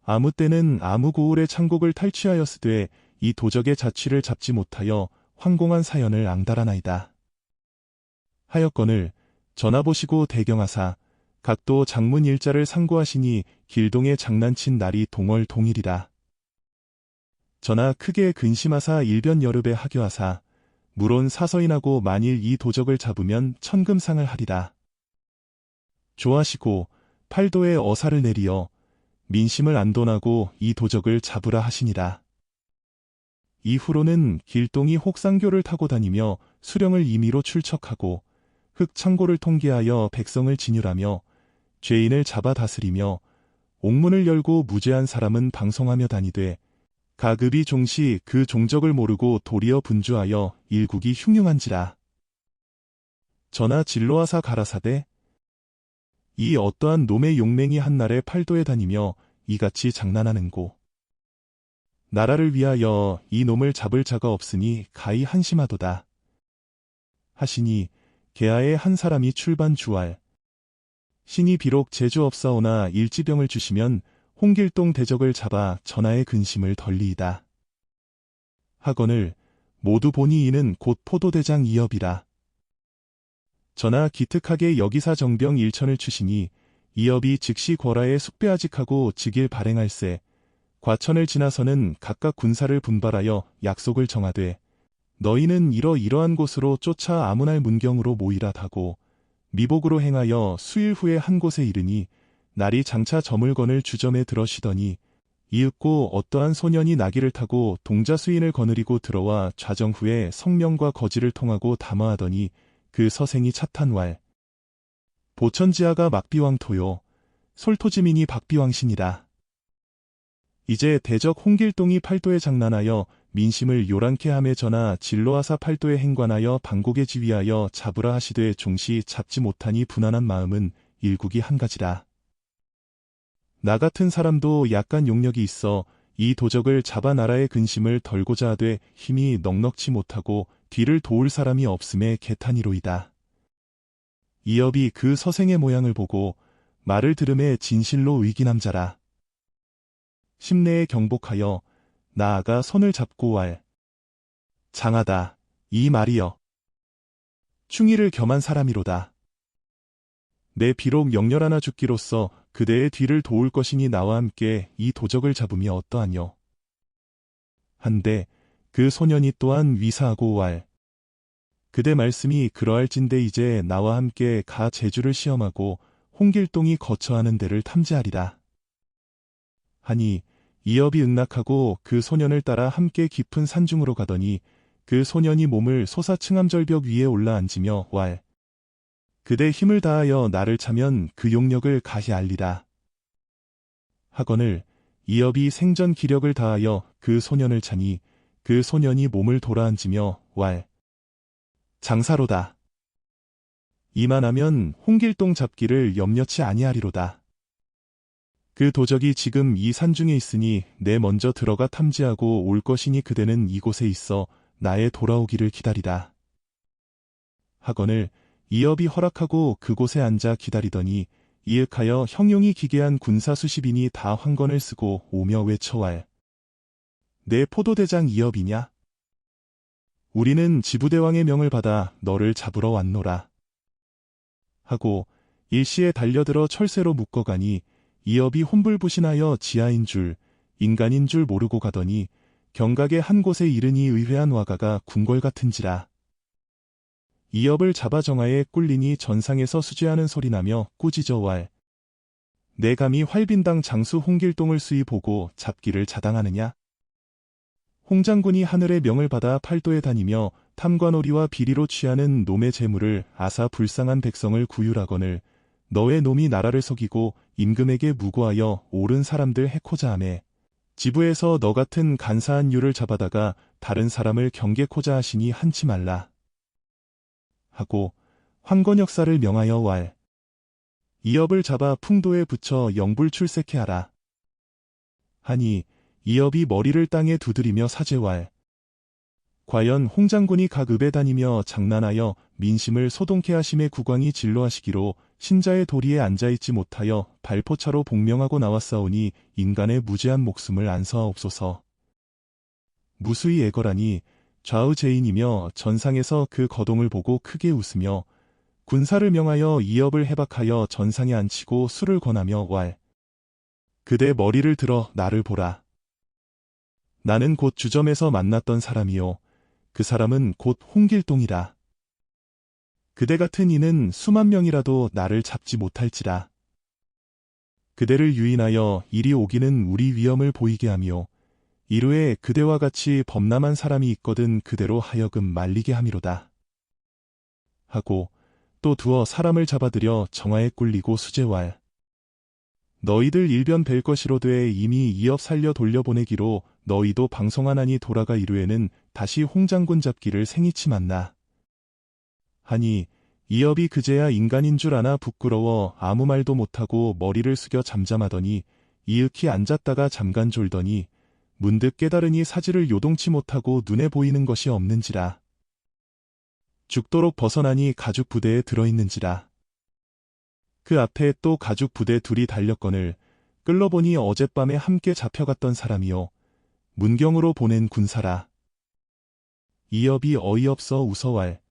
아무 때는 아무 고을의 창곡을 탈취하였으되 이 도적의 자취를 잡지 못하여 황공한 사연을 앙달하나이다. 하였거늘 전하 보시고 대경하사 각도 장문 일자를 상고하시니 길동에 장난친 날이 동월 동일이라. 전하 크게 근심하사 일변 여릅에 하교하사 물론 사서인하고 만일 이 도적을 잡으면 천금상을 하리라. 조하시고 팔도에 어사를 내리어 민심을 안돈하고 이 도적을 잡으라 하시니라. 이후로는 길동이 혹상교를 타고 다니며 수령을 임의로 출척하고 흑창고를 통계하여 백성을 진율하며 죄인을 잡아 다스리며 옥문을 열고 무죄한 사람은 방송하며 다니되 가급이 종시 그 종적을 모르고 도리어 분주하여 일국이 흉흉한지라. 전하 진로하사 가라사대 이 어떠한 놈의 용맹이 한날에 팔도에 다니며 이같이 장난하는고 나라를 위하여 이 놈을 잡을 자가 없으니 가히 한심하도다 하시니 계하의 한 사람이 출반 주할 신이 비록 제주업사오나 일지병을 주시면 홍길동 대적을 잡아 전하의 근심을 덜리이다 하거늘 모두 보니 이는 곧 포도대장 이업이라. 전하 기특하게 여기사 정병 1천을 추시니 이업이 즉시 권하에 숙배하직하고 즉일 발행할세 과천을 지나서는 각각 군사를 분발하여 약속을 정하되 너희는 이러이러한 곳으로 쫓아 아무날 문경으로 모이라 하고 미복으로 행하여 수일 후에 한 곳에 이르니 날이 장차 저물건을 주점에 들어시더니 이윽고 어떠한 소년이 나귀를 타고 동자수인을 거느리고 들어와 좌정 후에 성명과 거지를 통하고 담화하더니 그 서생이 차탄왈 보천지하가 막비왕토요 솔토지민이 박비왕신이라. 이제 대적 홍길동이 팔도에 장난하여 민심을 요란케 함에 전하 진로하사 팔도에 행관하여 방곡에 지휘하여 잡으라 하시되 종시 잡지 못하니 분한한 마음은 일국이 한 가지라. 나 같은 사람도 약간 용력이 있어 이 도적을 잡아 나라의 근심을 덜고자 하되 힘이 넉넉치 못하고 뒤를 도울 사람이 없음에 개탄이로이다. 이업이 그 서생의 모양을 보고 말을 들음에 진실로 의기남자라. 심내에 경복하여 나아가 손을 잡고 왈 장하다 이 말이여 충의를 겸한 사람이로다. 내 비록 영렬하나 죽기로써 그대의 뒤를 도울 것이니 나와 함께 이 도적을 잡으며 어떠하뇨. 한데 그 소년이 또한 위사하고 왈 그대 말씀이 그러할진대 이제 나와 함께 가 제주를 시험하고 홍길동이 거처하는 데를 탐지하리라. 하니 이업이 응낙하고 그 소년을 따라 함께 깊은 산중으로 가더니 그 소년이 몸을 솟아층암절벽 위에 올라앉으며 왈 그대 힘을 다하여 나를 차면 그 용력을 가히 알리라. 하거늘 이업이 생전 기력을 다하여 그 소년을 차니 그 소년이 몸을 돌아앉으며 왈 장사로다. 이만하면 홍길동 잡기를 염려치 아니하리로다. 그 도적이 지금 이 산중에 있으니 내 먼저 들어가 탐지하고 올 것이니 그대는 이곳에 있어 나의 돌아오기를 기다리라. 하거늘 이업이 허락하고 그곳에 앉아 기다리더니 이윽하여 형용이 기괴한 군사 수십인이 다 황건을 쓰고 오며 외쳐왈. 내 포도대장 이업이냐? 우리는 지부대왕의 명을 받아 너를 잡으러 왔노라. 하고 일시에 달려들어 철새로 묶어가니 이업이 혼불부신하여 지하인 줄 인간인 줄 모르고 가더니 경각의 한 곳에 이르니 의회한 와가가 궁궐 같은지라. 이업을 잡아 정하에 꿀리니 전상에서 수죄하는 소리나며 꾸짖어 왈. 내 감히 활빈당 장수 홍길동을 수히 보고 잡기를 자당하느냐? 홍장군이 하늘의 명을 받아 팔도에 다니며 탐관오리와 비리로 취하는 놈의 재물을 앗아 불쌍한 백성을 구휼하거늘 너의 놈이 나라를 속이고 임금에게 무고하여 옳은 사람들 해코자 하매 지부에서 너 같은 간사한 유를 잡아다가 다른 사람을 경계코자 하시니 한치 말라. 하고 황건역사를 명하여 왈. 이업을 잡아 풍도에 붙여 영불출세케 하라. 하니 이업이 머리를 땅에 두드리며 사죄왈. 과연 홍장군이 각 읍에 다니며 장난하여 민심을 소동케 하심에 국왕이 진로하시기로 신자의 도리에 앉아있지 못하여 발포차로 복명하고 나왔사오니 인간의 무죄한 목숨을 안서하옵소서. 무수히 애걸하니 좌우제인이며 전상에서 그 거동을 보고 크게 웃으며 군사를 명하여 이업을 해박하여 전상에 앉히고 술을 권하며 왈. 그대 머리를 들어 나를 보라. 나는 곧 주점에서 만났던 사람이요. 그 사람은 곧 홍길동이라. 그대 같은 이는 수만 명이라도 나를 잡지 못할지라. 그대를 유인하여 이리 오기는 우리 위엄을 보이게 하며 이루에 그대와 같이 범람한 사람이 있거든 그대로 하여금 말리게 함이로다. 하고 또 두어 사람을 잡아들여 정화에 꿀리고 수재왈. 너희들 일변 뵐 것이로되 이미 이업 살려 돌려보내기로 너희도 방송하나니 돌아가 이루에는 다시 홍장군 잡기를 생이치 만나. 하니 이업이 그제야 인간인 줄 아나 부끄러워 아무 말도 못하고 머리를 숙여 잠잠하더니 이윽히 앉았다가 잠깐 졸더니 문득 깨달으니 사지를 요동치 못하고 눈에 보이는 것이 없는지라. 죽도록 벗어나니 가죽 부대에 들어있는지라. 그 앞에 또 가죽 부대 둘이 달렸거늘 끌러보니 어젯밤에 함께 잡혀갔던 사람이요 문경으로 보낸 군사라. 이업이 어이없어 웃어왈.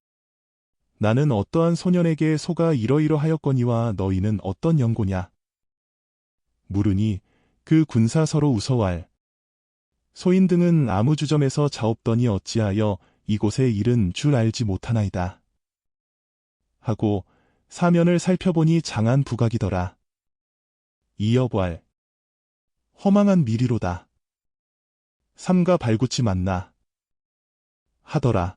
나는 어떠한 소년에게 속아 이러이러하였거니와 너희는 어떤 연고냐? 물으니 그 군사 서로 웃어왈. 소인 등은 아무 주점에서 자옵더니 어찌하여 이곳에 이른 줄 알지 못하나이다. 하고 사면을 살펴보니 장한 부각이더라. 이업왈. 허망한 미리로다. 삼가 발구치 맞나. 하더라.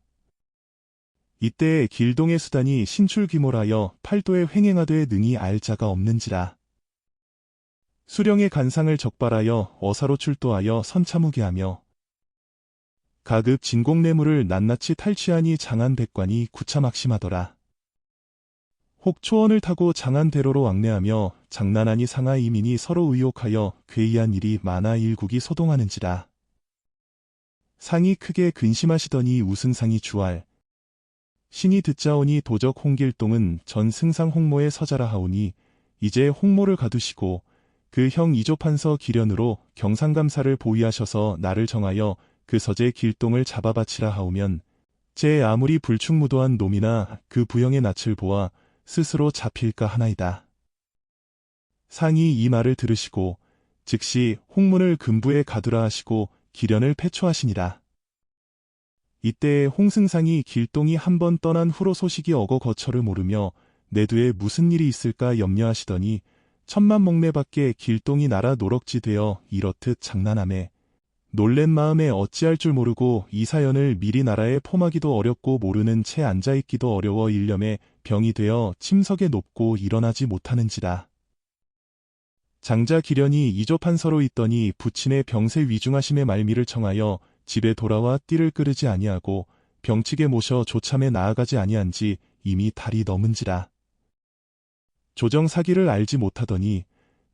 이때 길동의 수단이 신출귀몰하여 팔도에 횡행하되 능히 알 자가 없는지라. 수령의 간상을 적발하여 어사로 출도하여 선참후게 하며 가급 진공뇌물을 낱낱이 탈취하니 장안 백관이 구차막심하더라. 혹 초원을 타고 장안대로로 왕래하며 장난하니 상하 이민이 서로 의혹하여 괴이한 일이 많아 일국이 소동하는지라. 상이 크게 근심하시더니 우승상이 주할. 신이 듣자오니 도적 홍길동은 전 승상 홍모에 서자라 하오니 이제 홍모를 가두시고 그 형 이조판서 기련으로 경상감사를 보위하셔서 나를 정하여 그 서재 길동을 잡아바치라 하오면 제 아무리 불충무도한 놈이나 그 부형의 낯을 보아 스스로 잡힐까 하나이다. 상이 이 말을 들으시고 즉시 홍문을 금부에 가두라 하시고 기련을 패초하시니라. 이때 홍승상이 길동이 한 번 떠난 후로 소식이 어거 거처를 모르며 내두에 무슨 일이 있을까 염려하시더니 천만 목매 밖에 길동이 날아 노럭지 되어 이렇듯 장난하매 놀랜 마음에 어찌할 줄 모르고 이 사연을 미리 나라에 포마기도 어렵고 모르는 채 앉아있기도 어려워 일념에 병이 되어 침석에 높고 일어나지 못하는지라. 장자 기련이 이조판서로 있더니 부친의 병세 위중하심의 말미를 청하여 집에 돌아와 띠를 끄르지 아니하고 병칙에 모셔 조참에 나아가지 아니한지 이미 달이 넘은지라. 조정 사기를 알지 못하더니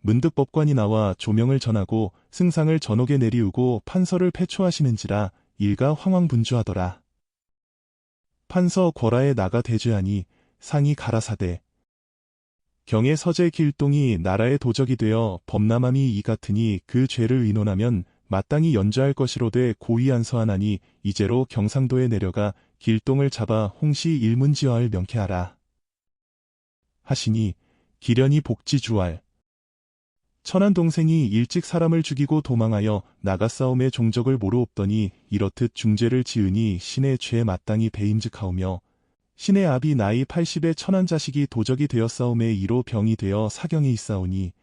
문득 법관이 나와 조명을 전하고 승상을 전옥에 내리우고 판서를 패초하시는지라 일가 황황분주하더라. 판서 궐하에 나가 대죄하니 상이 가라사대 경의 서재 길동이 나라의 도적이 되어 범람함이 이 같으니 그 죄를 의논하면 마땅히 연주할 것이로되 고의 안서하나니 이제로 경상도에 내려가 길동을 잡아 홍시 일문지화를 명쾌하라. 하시니 기련이 복지주활 천한 동생이 일찍 사람을 죽이고 도망하여 나가 싸움의 종적을 모르옵더니 이렇듯 중죄를 지으니 신의 죄 마땅히 배임직하오며 신의 아비 나이 80의 천한 자식이 도적이 되어 싸움에 이로 병이 되어 사경에 있사오니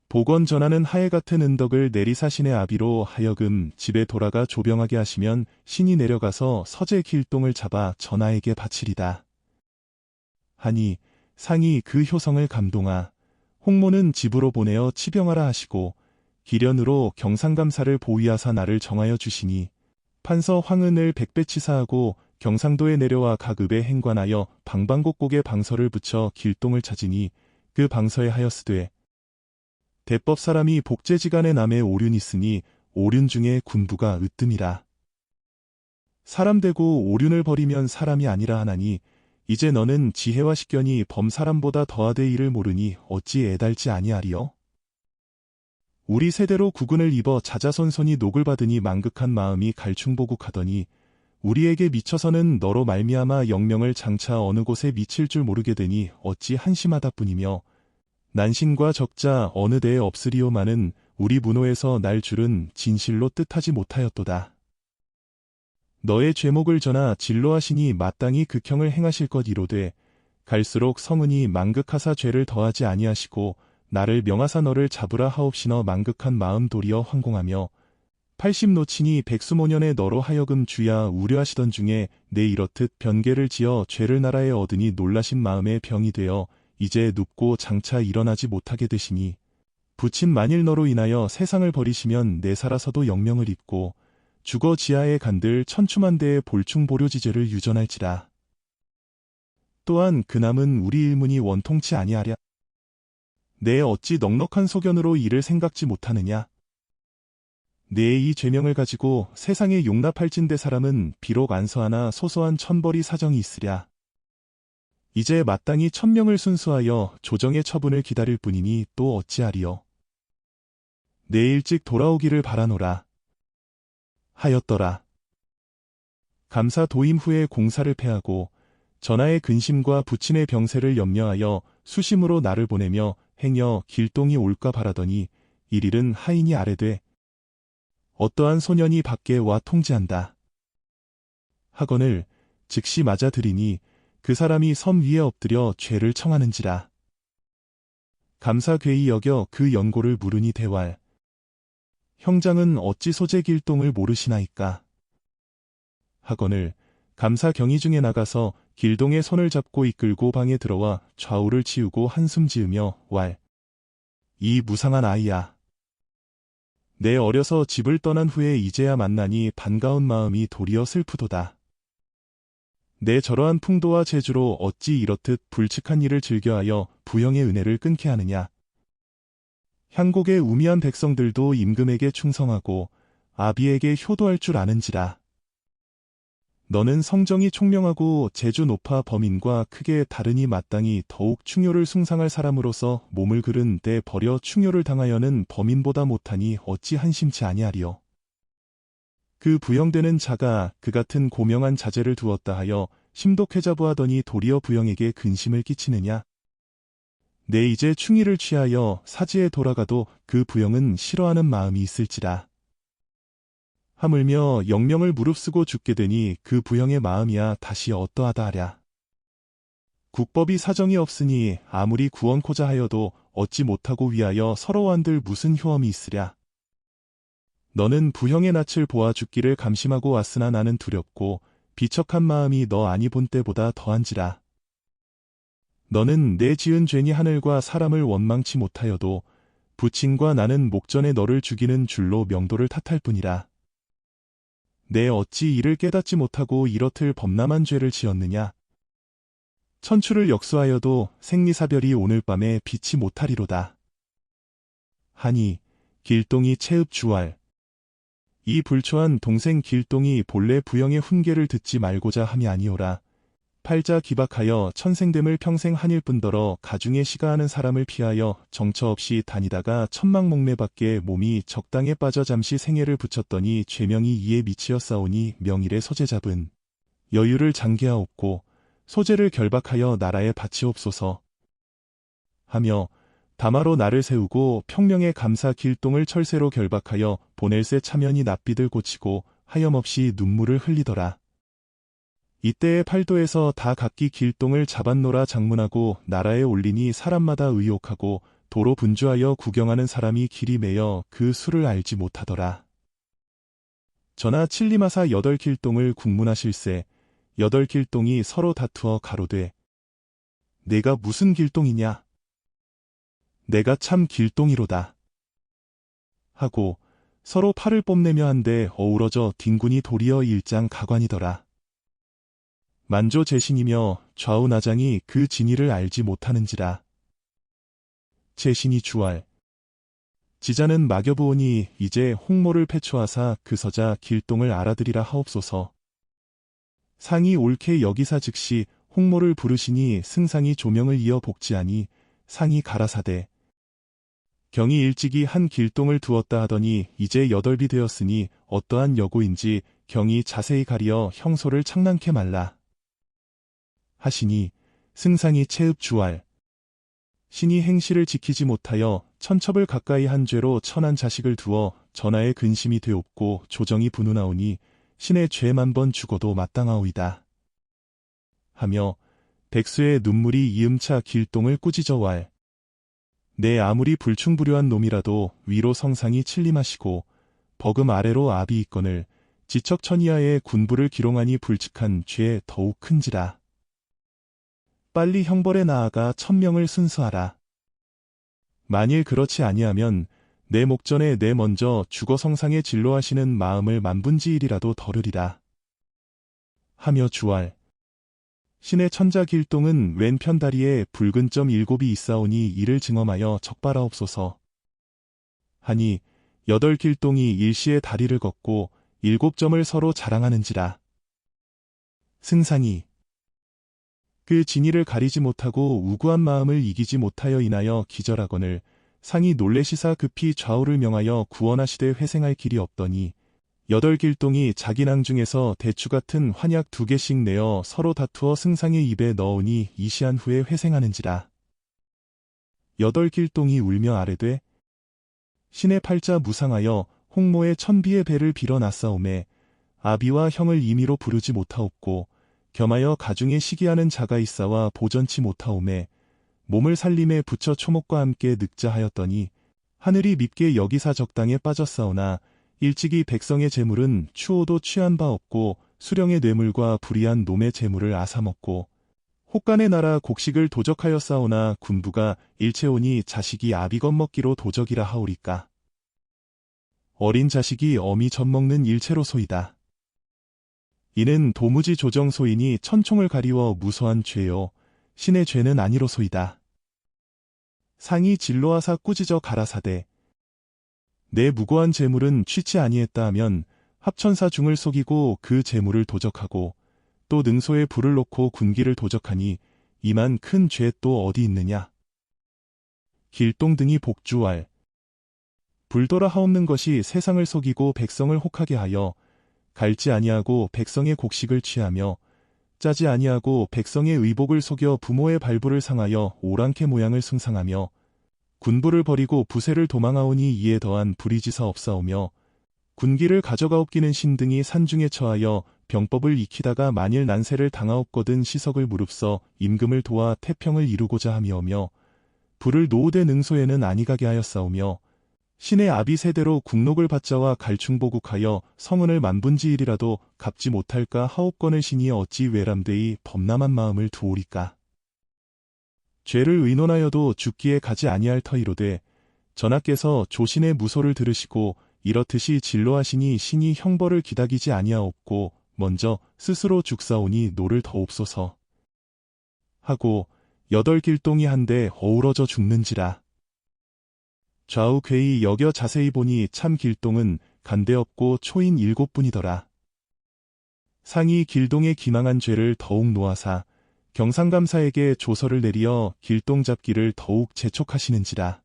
복원 전하는 하해 같은 은덕을 내리사 신의 아비로 하여금 집에 돌아가 조병하게 하시면 신이 내려가서 서재 길동을 잡아 전하에게 바치리다. 하니 상이 그 효성을 감동하 홍모는 집으로 보내어 치병하라 하시고 기련으로 경상감사를 보위하사 나를 정하여 주시니 판서 황은을 백배치사하고 경상도에 내려와 각읍에 행관하여 방방곡곡에 방서를 붙여 길동을 찾으니 그 방서에 하였으되 대법 사람이 복제지간에 남의 오륜 있으니 오륜 중에 군부가 으뜸이라. 사람 되고 오륜을 버리면 사람이 아니라 하나니 이제 너는 지혜와 식견이 범사람보다 더하되 이를 모르니 어찌 애달지 아니하리요? 우리 세대로 구근을 입어 자자손손이 녹을 받으니 망극한 마음이 갈충보국하더니 우리에게 미쳐서는 너로 말미암아 영명을 장차 어느 곳에 미칠 줄 모르게 되니 어찌 한심하다 뿐이며 난신과 적자 어느 데에 없으리오마는 우리 문호에서 날 줄은 진실로 뜻하지 못하였도다. 너의 죄목을 전하 진로하시니 마땅히 극형을 행하실 것 이로되 갈수록 성은이 망극하사 죄를 더하지 아니하시고 나를 명하사 너를 잡으라 하옵시너 망극한 마음 도리어 황공하며 80 노친이 백수모년에 너로 하여금 주야 우려하시던 중에 내 이렇듯 변개를 지어 죄를 나라에 얻으니 놀라신 마음에 병이 되어 이제 눕고 장차 일어나지 못하게 되시니 부친 만일 너로 인하여 세상을 버리시면 내 살아서도 영명을 입고 주거 지하에 간들 천추만대의 볼충보료지제를 유전할지라. 또한 그 남은 우리 일문이 원통치 아니하랴. 내 어찌 넉넉한 소견으로 이를 생각지 못하느냐. 내 이 죄명을 가지고 세상에 용납할진대 사람은 비록 안서하나 소소한 천벌이 사정이 있으랴. 이제 마땅히 천명을 순수하여 조정의 처분을 기다릴 뿐이니 또 어찌하리요. 내 일찍 돌아오기를 바라노라. 하였더라. 감사 도임 후에 공사를 패하고 전하의 근심과 부친의 병세를 염려하여 수심으로 나를 보내며 행여 길동이 올까 바라더니 일일은 하인이 아래되 어떠한 소년이 밖에 와 통지한다. 하거늘 즉시 맞아들이니 그 사람이 섬 위에 엎드려 죄를 청하는지라. 감사 괴히 여겨 그 연고를 물으니 대왈. 형장은 어찌 소재 길동을 모르시나이까. 하거늘 감사 경위 중에 나가서 길동의 손을 잡고 이끌고 방에 들어와 좌우를 치우고 한숨 지으며 왈. 이 무상한 아이야. 내 어려서 집을 떠난 후에 이제야 만나니 반가운 마음이 도리어 슬프도다. 내 저러한 풍도와 재주로 어찌 이렇듯 불측한 일을 즐겨하여 부형의 은혜를 끊게 하느냐. 향곡의 우미한 백성들도 임금에게 충성하고 아비에게 효도할 줄 아는지라. 너는 성정이 총명하고 재주 높아 범인과 크게 다르니 마땅히 더욱 충효를 숭상할 사람으로서 몸을 그른 데 버려 충효를 당하여는 범인보다 못하니 어찌 한심치 아니하리요. 그 부형되는 자가 그 같은 고명한 자제를 두었다 하여 심독회자부하더니 도리어 부형에게 근심을 끼치느냐. 내 이제 충의를 취하여 사지에 돌아가도 그 부형은 싫어하는 마음이 있을지라. 하물며 영명을 무릅쓰고 죽게 되니 그 부형의 마음이야 다시 어떠하다 하랴. 국법이 사정이 없으니 아무리 구원코자 하여도 얻지 못하고 위하여 서러워한들 무슨 효험이 있으랴. 너는 부형의 낯을 보아 죽기를 감심하고 왔으나 나는 두렵고 비척한 마음이 너 아니 본 때보다 더한지라. 너는 내 지은 죄니 하늘과 사람을 원망치 못하여도 부친과 나는 목전에 너를 죽이는 줄로 명도를 탓할 뿐이라. 내 어찌 이를 깨닫지 못하고 이렇들 범람한 죄를 지었느냐. 천추를 역수하여도 생리사별이 오늘 밤에 빛이 못하리로다. 하니 길동이 체읍 주왈. 이 불초한 동생 길동이 본래 부영의 훈계를 듣지 말고자 함이 아니오라. 팔자 기박하여 천생됨을 평생 한일 뿐더러 가중에 시가하는 사람을 피하여 정처 없이 다니다가 천막목매밖에 몸이 적당에 빠져 잠시 생애를 붙였더니 죄명이 이에 미치었사오니 명일의 소재 잡은 여유를 장계하옵고 소재를 결박하여 나라에 바치옵소서 하며 담화로 나를 세우고 평명의 감사 길동을 철새로 결박하여 보낼새 차면이 낯빛을 고치고 하염없이 눈물을 흘리더라. 이때에 팔도에서 다 각기 길동을 잡았노라 장문하고 나라에 올리니 사람마다 의혹하고 도로 분주하여 구경하는 사람이 길이 매여 그 수를 알지 못하더라. 전하 칠리마사 8길동을 국문하실세 8길동이 서로 다투어 가로되 내가 무슨 길동이냐? 내가 참 길동이로다. 하고 서로 팔을 뽐내며 한데 어우러져 뒹군이 도리어 일장 가관이더라. 만조 제신이며 좌우 나장이 그 진위를 알지 못하는지라. 제신이 주왈. 지자는 막여보오니 이제 홍모를 패초하사 그 서자 길동을 알아들이라 하옵소서. 상이 옳게 여기사 즉시 홍모를 부르시니 승상이 조명을 이어 복지하니 상이 가라사대. 경이 일찍이 한 길동을 두었다 하더니 이제 8비 되었으니 어떠한 여고인지 경이 자세히 가리어 형소를 창난케 말라. 하시니 승상이 체읍 주왈. 신이 행실을 지키지 못하여 천첩을 가까이 한 죄로 천한 자식을 두어 전하의 근심이 되옵고 조정이 분우나오니 신의 죄 만번 죽어도 마땅하오이다. 하며 백수의 눈물이 이음차 길동을 꾸짖어왈. 내 아무리 불충불효한 놈이라도 위로 성상이 칠림하시고 버금 아래로 압이 있거늘 지척천이하의 군부를 기롱하니 불측한 죄 더욱 큰지라. 빨리 형벌에 나아가 천명을 순수하라. 만일 그렇지 아니하면 내 목전에 내 먼저 죽어 성상에 진로하시는 마음을 만분지일이라도 덜으리라. 하며 주왈. 신의 천자 길동은 왼편 다리에 붉은 점 7이 있사오니 이를 증엄하여 적발하옵소서. 하니 8길동이 일시에 다리를 걷고 7점을 서로 자랑하는지라. 승상이 그 진위를 가리지 못하고 우구한 마음을 이기지 못하여 인하여 기절하거늘 상이 놀래시사 급히 좌우를 명하여 구원하시되 회생할 길이 없더니 8길동이 자기 낭 중에서 대추 같은 환약 2개씩 내어 서로 다투어 승상의 입에 넣으니 이시한 후에 회생하는지라. 8길동이 울며 아뢰되 신의 팔자 무상하여 홍모의 천비의 배를 빌어놨사오매 아비와 형을 임의로 부르지 못하옵고 겸하여 가중에 시기하는 자가 있사와 보전치 못하오매 몸을 살림에 붙여 초목과 함께 늑자하였더니 하늘이 밉게 여기사 적당에 빠졌사오나 일찍이 백성의 재물은 추호도 취한 바 없고 수령의 뇌물과 불의한 놈의 재물을 앗아먹고 혹간의 나라 곡식을 도적하였사오나 군부가 일체오니 자식이 아비 겁먹기로 도적이라 하오리까. 어린 자식이 어미 젖먹는 일체로소이다. 이는 도무지 조정소이니 천총을 가리워 무서한 죄요 신의 죄는 아니로소이다. 상이 진로하사 꾸짖어 가라사대. 내 무고한 재물은 취치 아니했다 하면 합천사 중을 속이고 그 재물을 도적하고 또 능소에 불을 놓고 군기를 도적하니 이만 큰 죄 또 어디 있느냐. 길동 등이 복주왈. 불도라 하옵는 것이 세상을 속이고 백성을 혹하게 하여 갈지 아니하고 백성의 곡식을 취하며 짜지 아니하고 백성의 의복을 속여 부모의 발부를 상하여 오랑캐 모양을 숭상하며 군부를 버리고 부세를 도망하오니 이에 더한 불의지사 없사오며 군기를 가져가옵기는 신등이 산중에 처하여 병법을 익히다가 만일 난세를 당하옵거든 시석을 무릅써 임금을 도와 태평을 이루고자 함이오며 불을 노우대 능소에는 아니가게 하였사오며 신의 아비 세대로 국록을 받자와 갈충보국하여 성은을 만분지일이라도 갚지 못할까 하옵거늘 신이 어찌 외람되이 범람한 마음을 두오리까. 죄를 의논하여도 죽기에 가지 아니할 터이로되 전하께서 조신의 무소를 들으시고 이렇듯이 진로하시니 신이 형벌을 기다기지 아니하옵고 먼저 스스로 죽사오니 노를 더옵소서. 하고 8길동이 한데 어우러져 죽는지라. 좌우 괴히 여겨 자세히 보니 참 길동은 간대없고 초인 7분이더라. 상이 길동의 기망한 죄를 더욱 놓아사 경상감사에게 조서를 내리어 길동 잡기를 더욱 재촉하시는지라.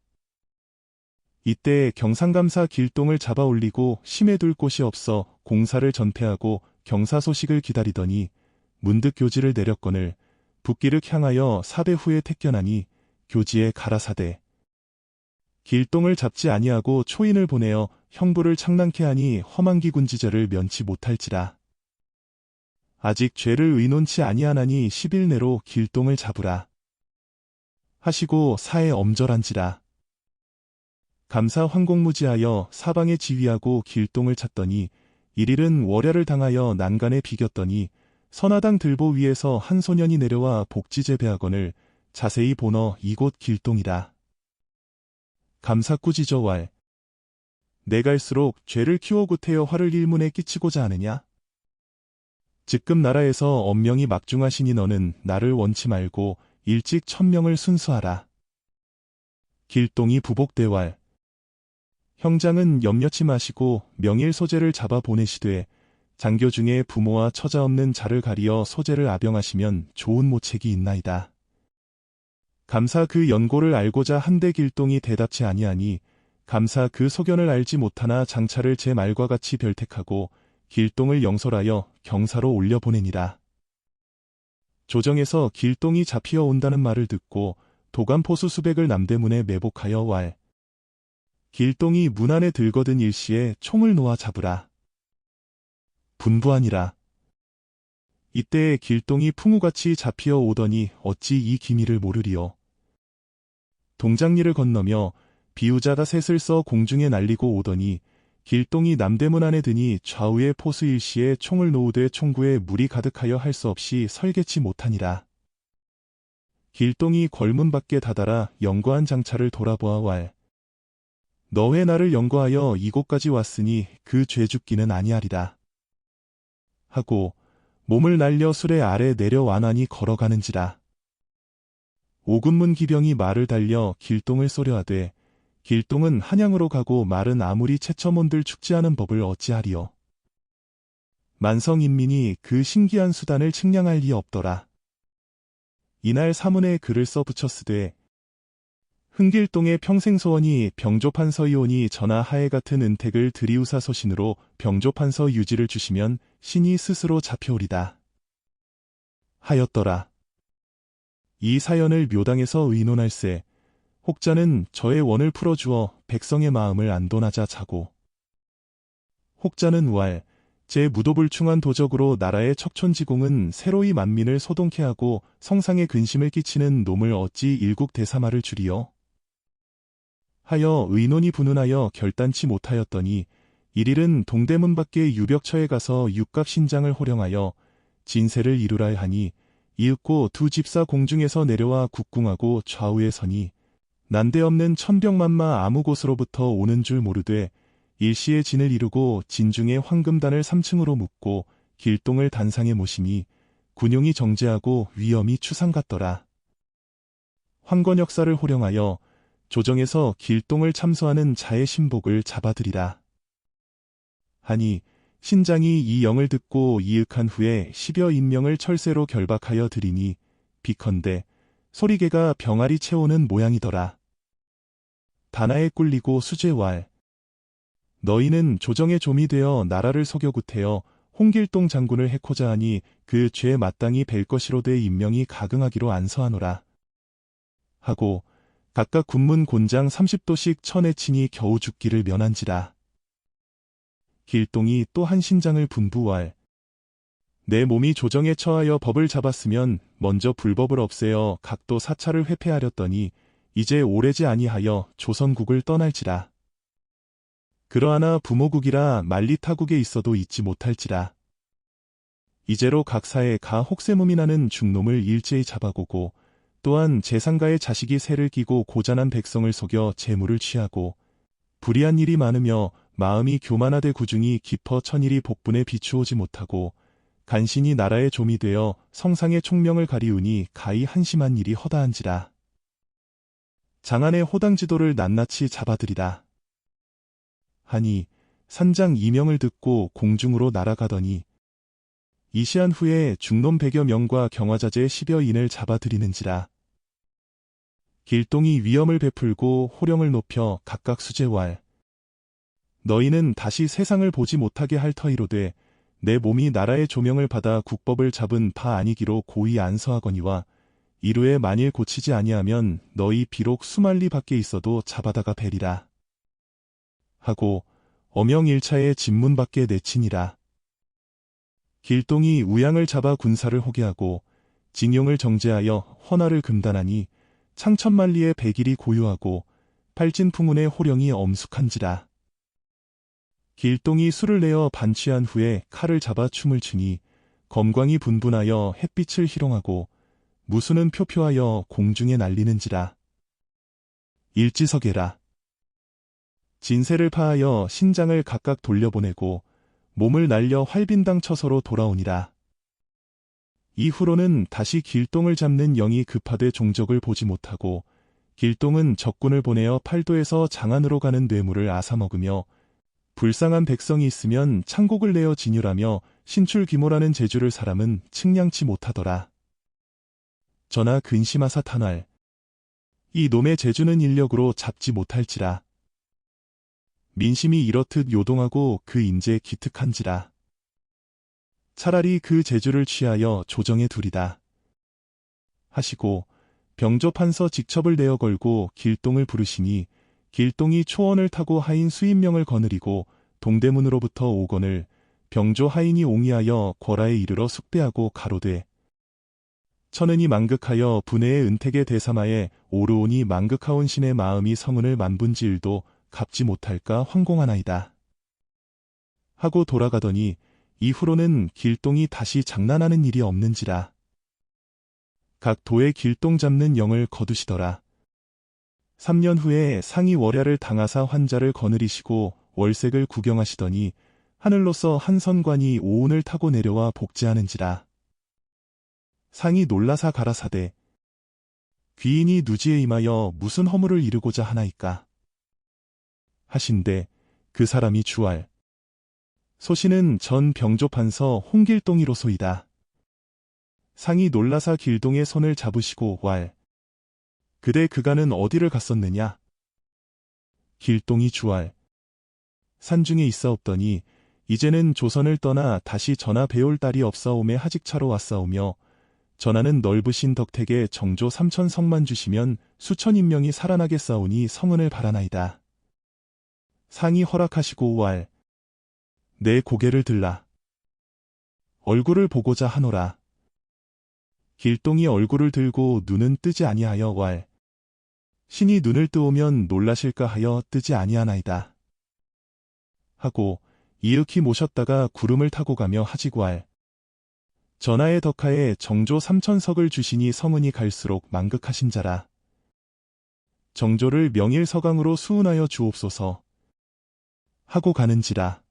이때 경상감사 길동을 잡아 올리고 심에 둘 곳이 없어 공사를 전폐하고 경사 소식을 기다리더니 문득 교지를 내렸거늘 북기륵 향하여 사배 후에 택견하니 교지에 가라사대 길동을 잡지 아니하고 초인을 보내어 형부를 창랑케 하니 험한기 군지절을 면치 못할지라. 아직 죄를 의논치 아니하나니 10일 내로 길동을 잡으라. 하시고 사에 엄절한지라. 감사 황공무지하여 사방에 지휘하고 길동을 찾더니 1일은 월야를 당하여 난간에 비겼더니 선화당 들보 위에서 한 소년이 내려와 복지재배하거늘 자세히 보너 이곳 길동이라. 감사꾸지저왈 내갈수록 죄를 키워 구태여 화를 일문에 끼치고자 하느냐? 즉금 나라에서 엄명이 막중하시니 너는 나를 원치 말고 일찍 천명을 순수하라. 길동이 부복대왈 형장은 염려치 마시고 명일 소재를 잡아 보내시되 장교 중에 부모와 처자 없는 자를 가리어 소재를 아병하시면 좋은 모책이 있나이다. 감사 그 연고를 알고자 한데 길동이 대답치 아니하니 감사 그 소견을 알지 못하나 장차를 제 말과 같이 별택하고 길동을 영솔하여 경사로 올려보내니라. 조정에서 길동이 잡히어 온다는 말을 듣고 도감포수 수백을 남대문에 매복하여 왈 길동이 문 안에 들거든 일시에 총을 놓아 잡으라. 분부하니라. 이때 길동이 풍우같이 잡히어 오더니 어찌 이 기미를 모르리요. 동장리를 건너며 비우자가 셋을 써 공중에 날리고 오더니 길동이 남대문 안에 드니 좌우의 포수 일시에 총을 놓으되 총구에 물이 가득하여 할 수 없이 설개치 못하니라. 길동이 걸문 밖에 다다라 연거한 장차를 돌아보아 왈 너 왜 나를 연거하여 이곳까지 왔으니 그 죄 죽기는 아니하리라. 하고 몸을 날려 수레 아래 내려와나니 걸어가는지라. 오군문 기병이 말을 달려 길동을 쏘려 하되 길동은 한양으로 가고 말은 아무리 채처몬들 축지하는 법을 어찌하리요. 만성인민이 그 신기한 수단을 측량할 리 없더라. 이날 사문에 글을 써 붙였으되 흥길동의 평생소원이 병조판서이오니 전하 하해 같은 은택을 드리우사 소신으로 병조판서 유지를 주시면 신이 스스로 잡혀오리다. 하였더라. 이 사연을 묘당에서 의논할세 혹자는 저의 원을 풀어주어 백성의 마음을 안돈하자 자고 혹자는 왈 제 무도불충한 도적으로 나라의 척촌지공은 새로이 만민을 소동케 하고 성상에 근심을 끼치는 놈을 어찌 일국대사마를 주리요. 하여 의논이 분운하여 결단치 못하였더니 1일은 동대문 밖에 유벽처에 가서 육갑 신장을 호령하여 진세를 이루라 하니 이윽고 두 집사 공중에서 내려와 국궁하고 좌우에 서니 난데없는 천병만마 아무 곳으로부터 오는 줄 모르되 일시에 진을 이루고 진중에 황금단을 3층으로 묶고 길동을 단상에 모시니 군용이 정제하고 위엄이 추상 같더라. 황건역사를 호령하여 조정에서 길동을 참소하는 자의 신복을 잡아들이라. 하니 신장이 이 영을 듣고 이윽한 후에 10여 인명을 철새로 결박하여 들이니 비컨대 소리개가 병아리 채우는 모양이더라. 다나에 꿀리고 수제왈 너희는 조정의 좀이 되어 나라를 속여 구태여 홍길동 장군을 해코자 하니 그 죄 마땅히 뵐 것이로되 인명이 가긍하기로 안서하노라. 하고 각각 군문 곤장 30도씩 천에 치니 겨우 죽기를 면한지라. 길동이 또 한 신장을 분부할 내 몸이 조정에 처하여 법을 잡았으면 먼저 불법을 없애어 각도 사찰을 회폐하렸더니 이제 오래지 아니하여 조선국을 떠날지라. 그러하나 부모국이라 만리타국에 있어도 잊지 못할지라. 이제로 각사에 가 혹세무민하는 중놈을 일제히 잡아고고 또한 재상가의 자식이 새를 끼고 고잔한 백성을 속여 재물을 취하고 불의한 일이 많으며 마음이 교만하되 구중이 깊어 천일이 복분에 비추오지 못하고 간신히 나라의 좀이 되어 성상의 총명을 가리우니 가히 한심한 일이 허다한지라. 장안의 호당지도를 낱낱이 잡아들이라. 하니 산장 이명을 듣고 공중으로 날아가더니 이시한 후에 중놈 100여 명과 경화자재 10여 인을 잡아들이는지라. 길동이 위엄을 베풀고 호령을 높여 각각 수제왈. 너희는 다시 세상을 보지 못하게 할 터이로되 내 몸이 나라의 조명을 받아 국법을 잡은 바 아니기로 고의 안서하거니와 이루에 만일 고치지 아니하면 너희 비록 수만리 밖에 있어도 잡아다가 베리라. 하고 어명일차에 진문 밖에 내치니라. 길동이 우양을 잡아 군사를 호개하고 징용을 정제하여 헌화를 금단하니 창천만리의 백일이 고요하고 팔진풍운의 호령이 엄숙한지라. 길동이 술을 내어 반취한 후에 칼을 잡아 춤을 추니 검광이 분분하여 햇빛을 희롱하고 무수는 표표하여 공중에 날리는지라. 일지석에라. 진세를 파하여 신장을 각각 돌려보내고 몸을 날려 활빈당 처서로 돌아오니라. 이후로는 다시 길동을 잡는 영이 급하되 종적을 보지 못하고 길동은 적군을 보내어 팔도에서 장안으로 가는 뇌물을 앗아먹으며 불쌍한 백성이 있으면 창곡을 내어 진율하며 신출귀모라는 재주를 사람은 측량치 못하더라. 전하 근심하사 탄활. 이 놈의 재주는 인력으로 잡지 못할지라. 민심이 이렇듯 요동하고 그 인재 기특한지라. 차라리 그 재주를 취하여 조정에 두리다. 하시고 병조판서 직첩을 내어 걸고 길동을 부르시니 길동이 초원을 타고 하인 수인명을 거느리고 동대문으로부터 오거늘 병조 하인이 옹이하여 궐하에 이르러 숙배하고 가로되 천은이 망극하여 분해의 은택의 대사마에 오르오니 망극하온 신의 마음이 성은을 만분지일도 갚지 못할까 황공하나이다. 하고 돌아가더니 이후로는 길동이 다시 장난하는 일이 없는지라. 각 도에 길동 잡는 영을 거두시더라. 3년 후에 상이 월야를 당하사 환자를 거느리시고 월색을 구경하시더니 하늘로서 한 선관이 오운을 타고 내려와 복제하는지라. 상이 놀라사 가라사대 귀인이 누지에 임하여 무슨 허물을 이루고자 하나이까 하신대 그 사람이 주알 소신은 전 병조판서 홍길동이로소이다. 상이 놀라사 길동의 손을 잡으시고 왈 그대 그가는 어디를 갔었느냐? 길동이 주알 산중에 있사옵더니 이제는 조선을 떠나 다시 전하 배울 딸이 없사오매 하직차로 왔사오며 전하는 넓으신 덕택에 정조 3천 성만 주시면 수천 인명이 살아나겠사오니 성은을 바라나이다. 상이 허락하시고 왈 내 고개를 들라. 얼굴을 보고자 하노라. 길동이 얼굴을 들고 눈은 뜨지 아니하여 왈 신이 눈을 뜨오면 놀라실까 하여 뜨지 아니하나이다. 하고 이윽히 모셨다가 구름을 타고 가며 하지구알 전하의 덕하에 정조 3천석을 주시니 성은이 갈수록 망극하신 자라. 정조를 명일서강으로 수운하여 주옵소서. 하고 가는지라.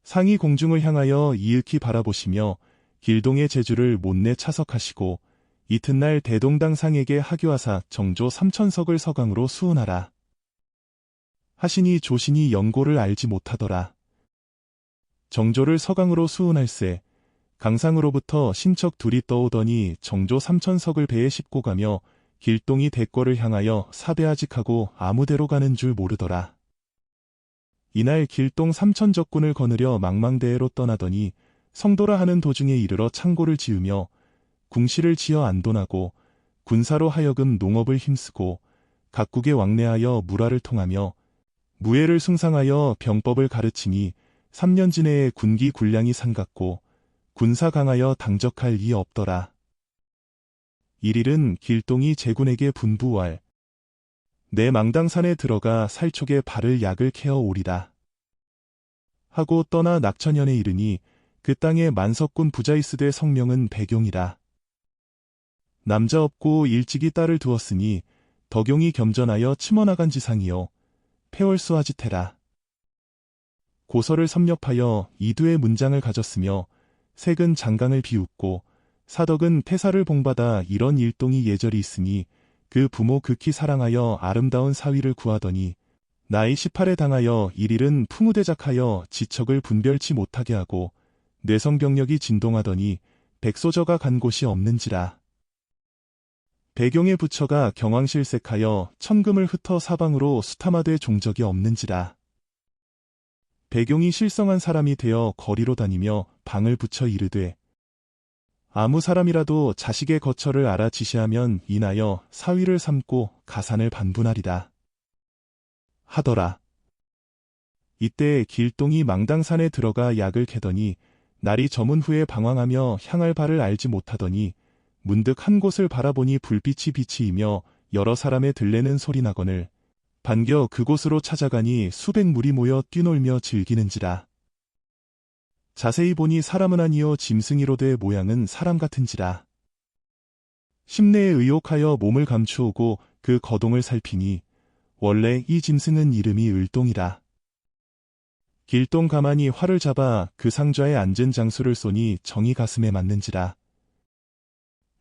상이 공중을 향하여 이윽히 바라보시며 길동의 재주를 못내 차석하시고 이튿날 대동당 상에게 하교하사 정조 3천석을 서강으로 수운하라. 하시니 조신이 연고를 알지 못하더라. 정조를 서강으로 수운할세 강상으로부터 신척 둘이 떠오더니 정조 3천석을 배에 싣고 가며 길동이 대궐을 향하여 사대하직하고 아무데로 가는 줄 모르더라. 이날 길동 3천 적군을 거느려 망망대해로 떠나더니 성도라 하는 도중에 이르러 창고를 지으며 궁시를 지어 안돈하고 군사로 하여금 농업을 힘쓰고 각국에 왕래하여 물화를 통하며 무예를 숭상하여 병법을 가르치니 3년 지내에 군기 군량이 상갔고 군사 강하여 당적할 이 없더라. 일일은 길동이 제군에게 분부할 내 망당산에 들어가 살촉에 발을 약을 캐어 오리라. 하고 떠나 낙천현에 이르니 그 땅에 만석군 부자 있으되 성명은 백용이라. 남자 없고 일찍이 딸을 두었으니 덕용이 겸전하여 치머나간 지상이요 폐월수하지태라. 고서를 섭렵하여 이두의 문장을 가졌으며 색은 장강을 비웃고 사덕은 태사를 봉받아 이런 일동이 예절이 있으니 그 부모 극히 사랑하여 아름다운 사위를 구하더니 나이 18에 당하여 일일은 풍우대작하여 지척을 분별치 못하게 하고 뇌성병력이 진동하더니 백소저가 간 곳이 없는지라. 배경의 부처가 경황실색하여 천금을 흩어 사방으로 수탐하되 종적이 없는지라. 배경이 실성한 사람이 되어 거리로 다니며 방을 붙여 이르되 아무 사람이라도 자식의 거처를 알아 지시하면 인하여 사위를 삼고 가산을 반분하리라. 하더라. 이때 길동이 망당산에 들어가 약을 캐더니 날이 저문 후에 방황하며 향할 바를 알지 못하더니 문득 한 곳을 바라보니 불빛이 비치이며 여러 사람의 들레는 소리 나거늘 반겨 그곳으로 찾아가니 수백 무리 모여 뛰놀며 즐기는지라. 자세히 보니 사람은 아니요 짐승이로되 모양은 사람 같은지라. 심내에 의혹하여 몸을 감추오고 그 거동을 살피니 원래 이 짐승은 이름이 을동이라. 길동 가만히 활을 잡아 그 상좌에 앉은 장수를 쏘니 정이 가슴에 맞는지라.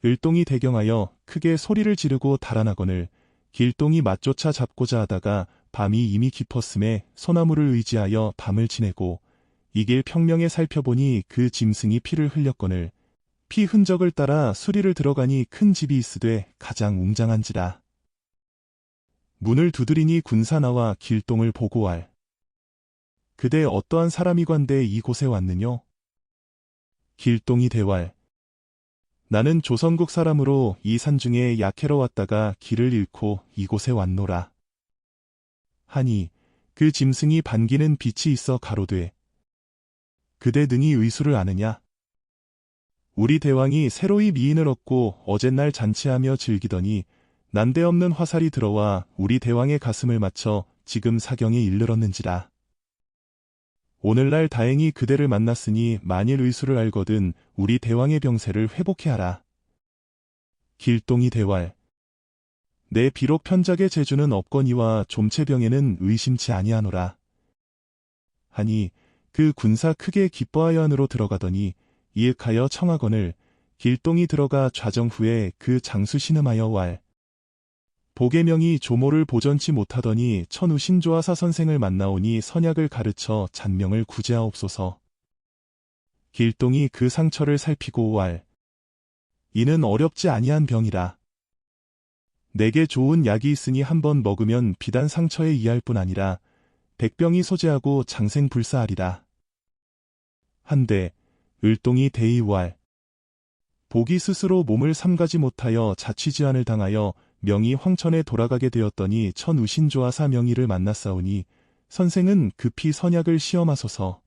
을동이 대경하여 크게 소리를 지르고 달아나거늘 길동이 맞쫓아 잡고자 하다가 밤이 이미 깊었음에 소나무를 의지하여 밤을 지내고 이 길 평명에 살펴보니 그 짐승이 피를 흘렸거늘 피 흔적을 따라 수리를 들어가니 큰 집이 있으되 가장 웅장한지라. 문을 두드리니 군사 나와 길동을 보고할. 그대 어떠한 사람이관데 이곳에 왔느뇨? 길동이 대왈. 나는 조선국 사람으로 이 산중에 약해러 왔다가 길을 잃고 이곳에 왔노라. 하니 그 짐승이 반기는 빛이 있어 가로되 그대 능히 의수를 아느냐? 우리 대왕이 새로이 미인을 얻고 어젯날 잔치하며 즐기더니 난데없는 화살이 들어와 우리 대왕의 가슴을 맞춰 지금 사경에 이르렀는지라. 오늘날 다행히 그대를 만났으니 만일 의수를 알거든 우리 대왕의 병세를 회복해 하라. 길동이 대왈. 내 비록 편작의 재주는 없거니와 좀체병에는 의심치 아니하노라. 하니 그 군사 크게 기뻐하여 안으로 들어가더니 이윽하여 청하거늘 길동이 들어가 좌정 후에 그 장수 신음하여 왈. 보계명이 조모를 보전치 못하더니 천우신조하사 선생을 만나오니 선약을 가르쳐 잔명을 구제하옵소서. 길동이 그 상처를 살피고 왈. 이는 어렵지 아니한 병이라. 내게 좋은 약이 있으니 한번 먹으면 비단 상처에 이할 뿐 아니라 백병이 소재하고 장생불사하리라. 한데 을동이 대의왈. 복이 스스로 몸을 삼가지 못하여 자취지환을 당하여 명이 황천에 돌아가게 되었더니 천우신조하사 명의를 만났사오니 선생은 급히 선약을 시험하소서.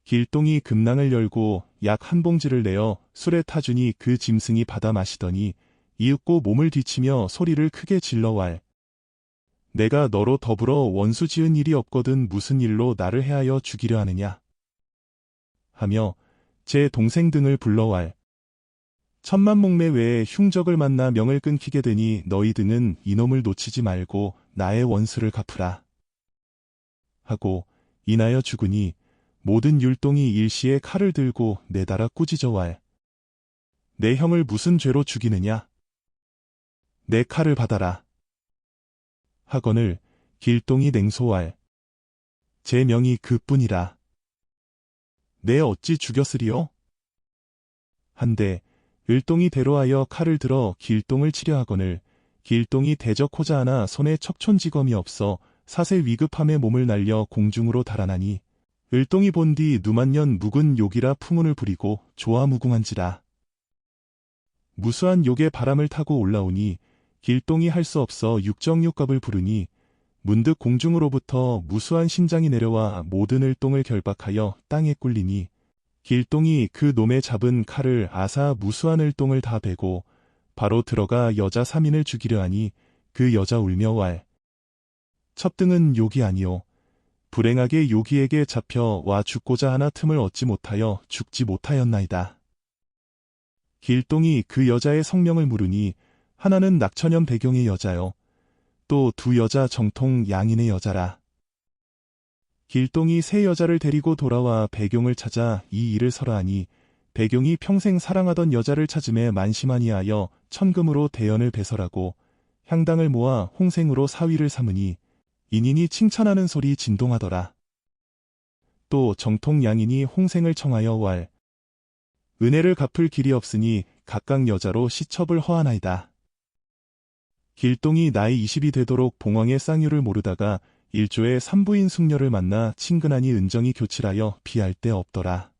길동이 금낭을 열고 약 한 봉지를 내어 술에 타주니 그 짐승이 받아 마시더니 이윽고 몸을 뒤치며 소리를 크게 질러왈. 내가 너로 더불어 원수 지은 일이 없거든 무슨 일로 나를 해하여 죽이려 하느냐. 하며 제 동생 등을 불러왈. 천만몽매 외에 흉적을 만나 명을 끊기게 되니 너희 등은 이놈을 놓치지 말고 나의 원수를 갚으라. 하고 인하여 죽으니 모든 율동이 일시에 칼을 들고 내달아 꾸짖어 왈. 내 형을 무슨 죄로 죽이느냐? 내 칼을 받아라. 하거늘 길동이 냉소할. 제 명이 그뿐이라. 내 어찌 죽였으리요? 한데 을동이 대로하여 칼을 들어 길동을 치려 하거늘 길동이 대적호자 하나 손에 척촌지검이 없어 사세 위급함에 몸을 날려 공중으로 달아나니 을동이 본 뒤 누만년 묵은 욕이라 풍운을 부리고 조화무궁한지라. 무수한 욕의 바람을 타고 올라오니 길동이 할 수 없어 육정육갑을 부르니 문득 공중으로부터 무수한 심장이 내려와 모든 을동을 결박하여 땅에 꿀리니 길동이 그 놈의 잡은 칼을 아사 무수한 을동을 다 베고 바로 들어가 여자 3인을 죽이려 하니 그 여자 울며 왈. 첩등은 욕이 아니오. 불행하게 요기에게 잡혀 와 죽고자 하나 틈을 얻지 못하여 죽지 못하였나이다. 길동이 그 여자의 성명을 물으니 하나는 낙천현 배경의 여자요. 또 두 여자 정통 양인의 여자라. 길동이 세 여자를 데리고 돌아와 배경을 찾아 이 일을 설하하니 배경이 평생 사랑하던 여자를 찾음에 만심하니하여 천금으로 대연을 배설하고 향당을 모아 홍생으로 사위를 삼으니 인인이 칭찬하는 소리 진동하더라. 또 정통 양인이 홍생을 청하여 왈 은혜를 갚을 길이 없으니 각각 여자로 시첩을 허하나이다. 길동이 나이 20이 되도록 봉황의 쌍유를 모르다가 일조의 산부인 숙녀를 만나 친근하니 은정이 교칠하여 비할 데 없더라.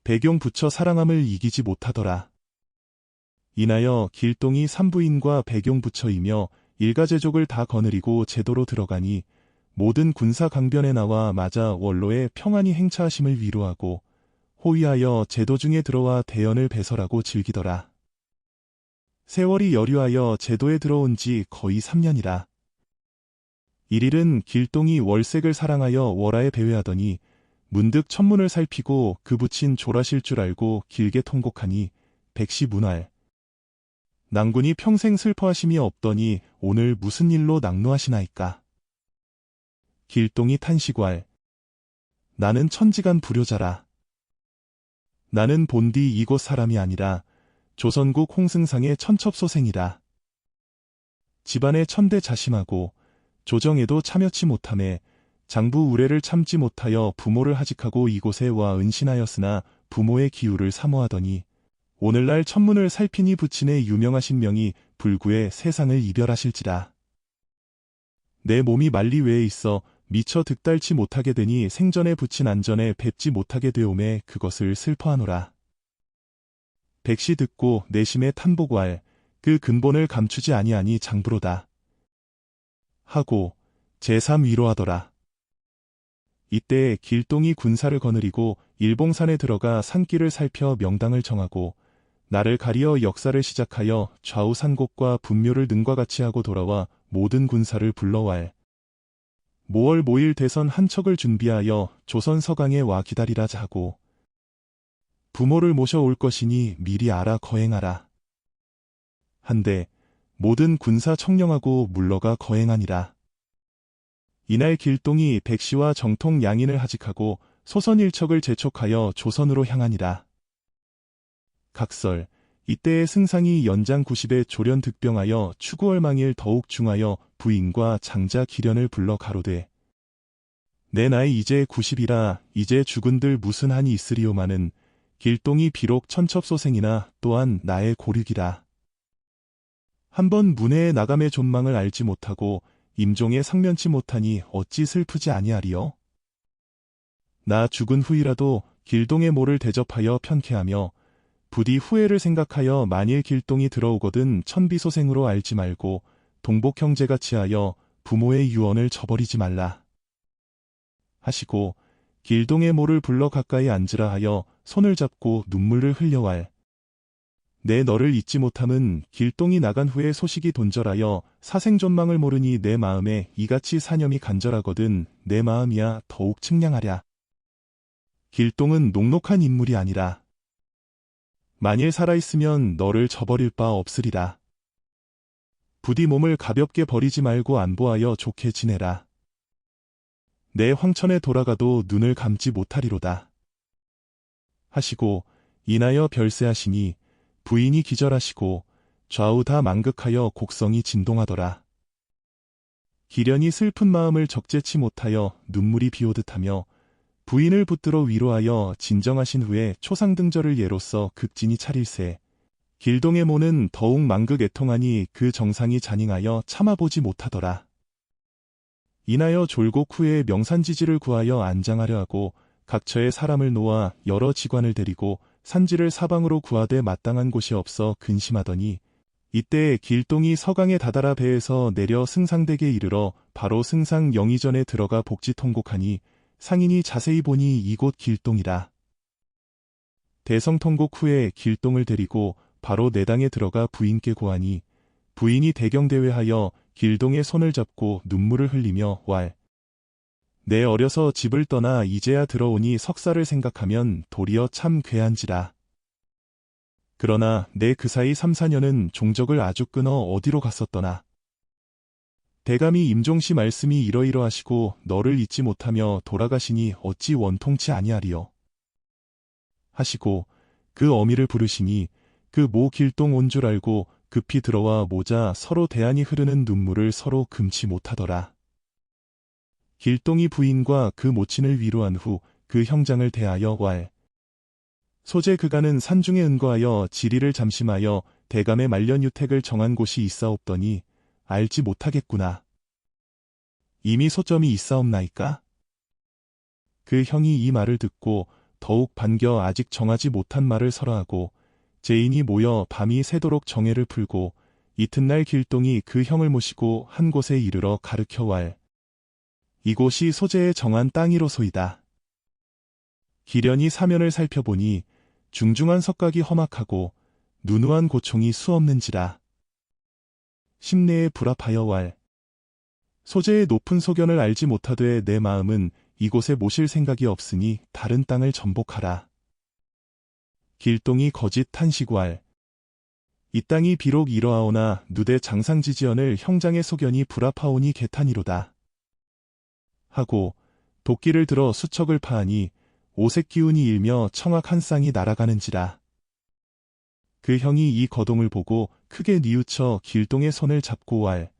배경 부처 사랑함을 이기지 못하더라. 인하여 길동이 산부인과 배경 부처이며 일가제족을 다 거느리고 제도로 들어가니 모든 군사 강변에 나와 맞아 원로의 평안히 행차하심을 위로하고 호위하여 제도 중에 들어와 대연을 배설하고 즐기더라. 세월이 여류하여 제도에 들어온 지 거의 3년이라. 일일은 길동이 월색을 사랑하여 월화에 배회하더니 문득 천문을 살피고 그 붙인 조라실 줄 알고 길게 통곡하니 백시문활. 낭군이 평생 슬퍼하심이 없더니 오늘 무슨 일로 낙노하시나이까. 길동이 탄식왈. 나는 천지간 불효자라. 나는 본디 이곳 사람이 아니라 조선국 홍승상의 천첩소생이라. 집안에 천대 자심하고 조정에도 참여치 못함에 장부 우례를 참지 못하여 부모를 하직하고 이곳에 와 은신하였으나 부모의 기우를 사모하더니 오늘날 천문을 살피니 부친의 유명하신 명이 불구에 세상을 이별하실지라. 내 몸이 만리 외에 있어 미처 득달치 못하게 되니 생전에 부친 안전에 뵙지 못하게 되오매 그것을 슬퍼하노라. 백시 듣고 내심에 탄복왈 그 근본을 감추지 아니하니 장부로다. 하고 제3 위로하더라. 이때 길동이 군사를 거느리고 일봉산에 들어가 산길을 살펴 명당을 정하고 나를 가리어 역사를 시작하여 좌우 산곡과 분묘를 능과 같이 하고 돌아와 모든 군사를 불러왈. 모월 모일 대선 한 척을 준비하여 조선 서강에 와 기다리라자 하고 부모를 모셔올 것이니 미리 알아 거행하라. 한데 모든 군사 청령하고 물러가 거행하니라. 이날 길동이 백시와 정통 양인을 하직하고 소선 일척을 재촉하여 조선으로 향하니라. 각설 이때의 승상이 연장 90에 조련 득병하여 추구월망일 더욱 중하여 부인과 장자 기련을 불러 가로되 내 나이 이제 90이라 이제 죽은들 무슨 한이 있으리오마는 길동이 비록 천첩소생이나 또한 나의 고륙이라. 한번 문해에 나감의 존망을 알지 못하고 임종에 상면치 못하니 어찌 슬프지 아니하리요. 나 죽은 후이라도 길동의 모를 대접하여 편케하며 부디 후회를 생각하여 만일 길동이 들어오거든 천비소생으로 알지 말고 동복형제같이 하여 부모의 유언을 저버리지 말라. 하시고 길동의 모를 불러 가까이 앉으라 하여 손을 잡고 눈물을 흘려왈. 내 너를 잊지 못함은 길동이 나간 후에 소식이 돈절하여 사생존망을 모르니 내 마음에 이같이 사념이 간절하거든 내 마음이야 더욱 측량하랴. 길동은 녹록한 인물이 아니라. 만일 살아있으면 너를 저버릴 바 없으리라. 부디 몸을 가볍게 버리지 말고 안보하여 좋게 지내라. 내 황천에 돌아가도 눈을 감지 못하리로다. 하시고 인하여 별세하시니 부인이 기절하시고 좌우 다 망극하여 곡성이 진동하더라. 기련이 슬픈 마음을 적재치 못하여 눈물이 비오듯하며 부인을 붙들어 위로하여 진정하신 후에 초상등절을 예로써 극진히 차릴세. 길동의 모는 더욱 망극 애통하니 그 정상이 잔인하여 참아보지 못하더라. 인하여 졸곡 후에 명산지지를 구하여 안장하려 하고 각처에 사람을 놓아 여러 직관을 데리고 산지를 사방으로 구하되 마땅한 곳이 없어 근심하더니 이때 길동이 서강에 다다라 배에서 내려 승상댁에 이르러 바로 승상 영의전에 들어가 복지 통곡하니 상인이 자세히 보니 이곳 길동이라. 대성통곡 후에 길동을 데리고 바로 내당에 들어가 부인께 고하니 부인이 대경대회하여 길동의 손을 잡고 눈물을 흘리며 왈. 내 어려서 집을 떠나 이제야 들어오니 석사를 생각하면 도리어 참 괴한지라. 그러나 내 그 사이 3, 4년은 종적을 아주 끊어 어디로 갔었더나. 대감이 임종시 말씀이 이러이러하시고 너를 잊지 못하며 돌아가시니 어찌 원통치 아니하리요. 하시고 그 어미를 부르시니 그 모 길동 온 줄 알고 급히 들어와 모자 서로 대안이 흐르는 눈물을 서로 금치 못하더라. 길동이 부인과 그 모친을 위로한 후 그 형장을 대하여 왈. 소재 그가는 산중에 은거하여 지리를 잠심하여 대감의 말년 유택을 정한 곳이 있사옵더니 알지 못하겠구나. 이미 소점이 있사옵나이까? 그 형이 이 말을 듣고 더욱 반겨 아직 정하지 못한 말을 설하고 제인이 모여 밤이 새도록 정회를 풀고 이튿날 길동이 그 형을 모시고 한 곳에 이르러 가르켜 왈. 이곳이 소재의 정한 땅이로소이다. 기련이 사면을 살펴보니 중중한 석각이 험악하고 누누한 고총이 수없는지라. 심내에 불합하여 왈. 소재의 높은 소견을 알지 못하되 내 마음은 이곳에 모실 생각이 없으니 다른 땅을 전복하라. 길동이 거짓 탄식왈. 이 땅이 비록 이러하오나 누대 장상지지언을 형장의 소견이 불합하오니 개탄이로다. 하고 도끼를 들어 수척을 파하니 오색 기운이 일며 청악 한 쌍이 날아가는지라. 그 형이 이 거동을 보고 크게 뉘우쳐 길동의 손을 잡고 왈.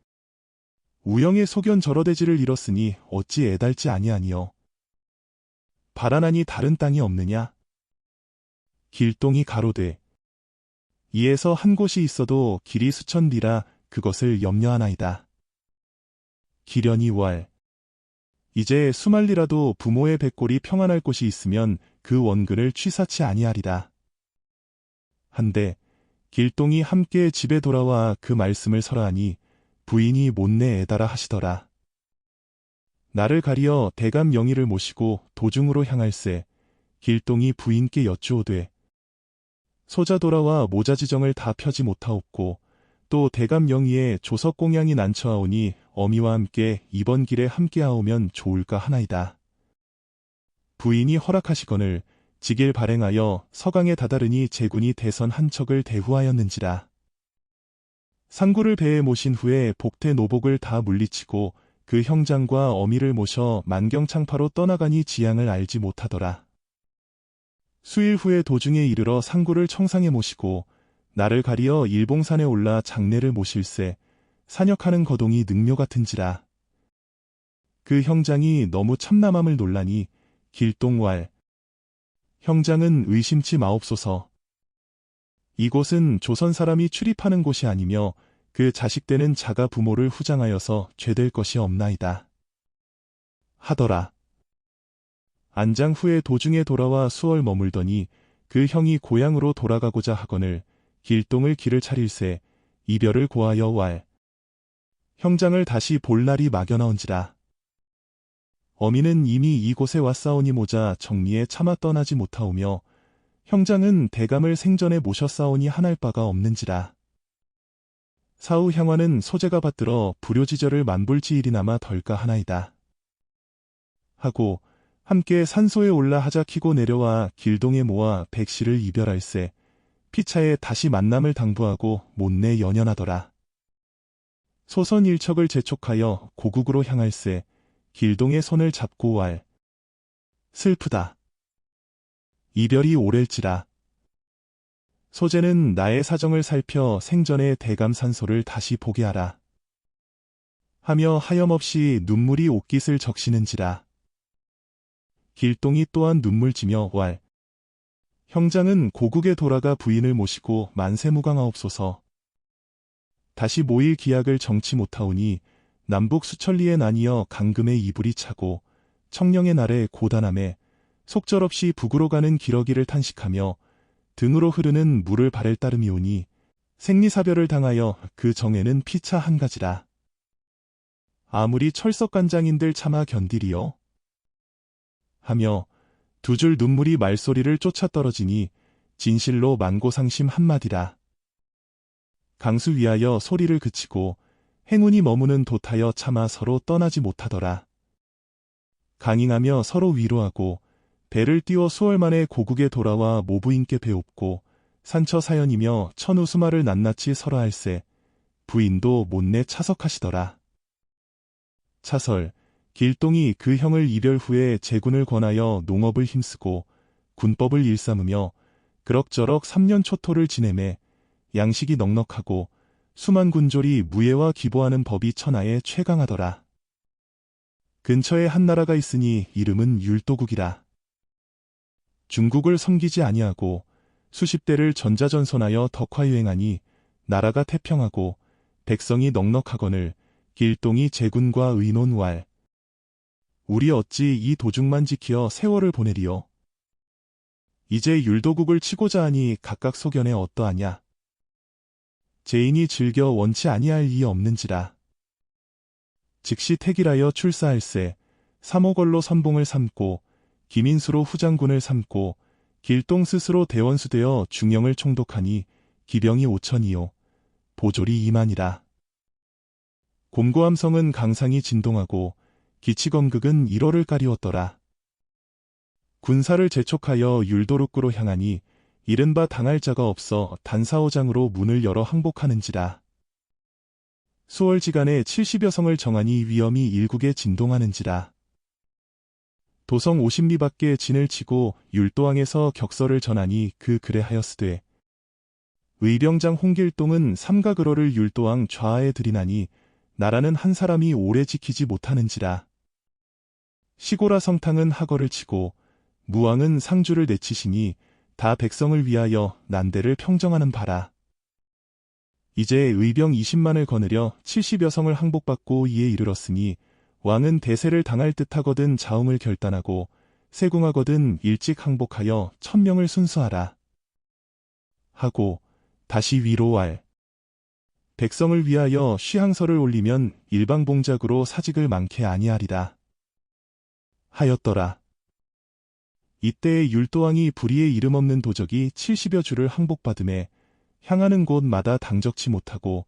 우영의 소견 저러대지를 잃었으니 어찌 애달지 아니하니요. 바라나니 다른 땅이 없느냐? 길동이 가로되. 이에서 한 곳이 있어도 길이 수천 리라 그것을 염려하나이다. 기련이 왈. 이제 수말리라도 부모의 백골이 평안할 곳이 있으면 그 원근을 취사치 아니하리라. 한데 길동이 함께 집에 돌아와 그 말씀을 설하니 부인이 못내 애달아 하시더라. 나를 가리어 대감 영의를 모시고 도중으로 향할세 길동이 부인께 여쭈오되 소자 돌아와 모자지정을 다 펴지 못하옵고 또 대감 영의에 조석공양이 난처하오니 어미와 함께 이번 길에 함께하오면 좋을까 하나이다. 부인이 허락하시거늘 직일 발행하여 서강에 다다르니 제군이 대선 한 척을 대후하였는지라. 상구를 배에 모신 후에 복태 노복을 다 물리치고 그 형장과 어미를 모셔 만경창파로 떠나가니 지향을 알지 못하더라. 수일 후에 도중에 이르러 상구를 청상에 모시고 나를 가리어 일봉산에 올라 장례를 모실세 산역하는 거동이 능묘 같은지라. 그 형장이 너무 참남함을 놀라니 길동왈. 형장은 의심치 마옵소서. 이곳은 조선 사람이 출입하는 곳이 아니며 그 자식되는 자가 부모를 후장하여서 죄될 것이 없나이다. 하더라. 안장 후에 도중에 돌아와 수월 머물더니 그 형이 고향으로 돌아가고자 하거늘 길동을 길을 차릴세 이별을 고하여 왈. 형장을 다시 볼 날이 막연하온지라. 어미는 이미 이곳에 왔사오니 모자 정리에 차마 떠나지 못하오며 형장은 대감을 생전에 모셨사오니 한할 바가 없는지라. 사후 향화는 소재가 받들어 불효지절을 만불지일이나마 덜까 하나이다. 하고 함께 산소에 올라 하자 키고 내려와 길동에 모아 백씨를 이별할세 피차에 다시 만남을 당부하고 못내 연연하더라. 소선 일척을 재촉하여 고국으로 향할세 길동의 손을 잡고 왈. 슬프다. 이별이 오랠지라. 소재는 나의 사정을 살펴 생전의 대감 산소를 다시 보게 하라. 하며 하염없이 눈물이 옷깃을 적시는지라. 길동이 또한 눈물지며 왈. 형장은 고국에 돌아가 부인을 모시고 만세무강하옵소서. 다시 모일 기약을 정치 못하오니 남북 수천리에 나뉘어 강금의 이불이 차고 청령의 날에 고단함에 속절없이 북으로 가는 기러기를 탄식하며 등으로 흐르는 물을 발을 따름이오니 생리사별을 당하여 그 정에는 피차 한 가지라. 아무리 철석간장인들 차마 견디리요. 하며 두 줄 눈물이 말소리를 쫓아 떨어지니 진실로 만고상심 한마디라. 강수 위하여 소리를 그치고 행운이 머무는 돛하여 차마 서로 떠나지 못하더라. 강행하며 서로 위로하고 배를 띄워 수월 만에 고국에 돌아와 모부인께 배웁고 산처 사연이며 천우수마를 낱낱이 설하할세 부인도 못내 차석하시더라. 차설 길동이 그 형을 이별 후에 제군을 권하여 농업을 힘쓰고 군법을 일삼으며 그럭저럭 3년 초토를 지내매 양식이 넉넉하고 수만 군졸이 무예와 기보하는 법이 천하에 최강하더라. 근처에 한 나라가 있으니 이름은 율도국이라. 중국을 섬기지 아니하고 수십 대를 전자전선하여 덕화유행하니 나라가 태평하고 백성이 넉넉하거늘 길동이 제군과 의논왈. 우리 어찌 이 도중만 지키어 세월을 보내리요. 이제 율도국을 치고자 하니 각각 소견에 어떠하냐. 제인이 즐겨 원치 아니할 이 없는지라. 즉시 택일하여 출사할세 삼오걸로 선봉을 삼고 기민수로 후장군을 삼고 길동 스스로 대원수되어 중영을 총독하니 기병이 5천이요 보졸이 2만이라. 곰고함성은 강상이 진동하고 기치검극은 1호를 까리웠더라. 군사를 재촉하여 율도룩구로 향하니 이른바 당할 자가 없어 단사오장으로 문을 열어 항복하는지라. 수월지간에 70여 성을 정하니 위험이 일국에 진동하는지라. 도성 50리 밖에 진을 치고 율도왕에서 격서를 전하니 그 그래하였으되 의병장 홍길동은 삼가그러를 율도왕 좌하에 들이나니 나라는 한 사람이 오래 지키지 못하는지라. 시고라 성탕은 하거를 치고 무왕은 상주를 내치시니 다 백성을 위하여 난대를 평정하는 바라. 이제 의병 20만을 거느려 70여 성을 항복받고 이에 이르렀으니 왕은 대세를 당할 듯하거든 자웅을 결단하고 세궁하거든 일찍 항복하여 1000명을 순수하라. 하고 다시 위로할. 백성을 위하여 쉬항서를 올리면 일방봉작으로 사직을 많게 아니하리라. 하였더라. 이때에 율도왕이 불의에 이름 없는 도적이 70여 주를 항복받음에 향하는 곳마다 당적치 못하고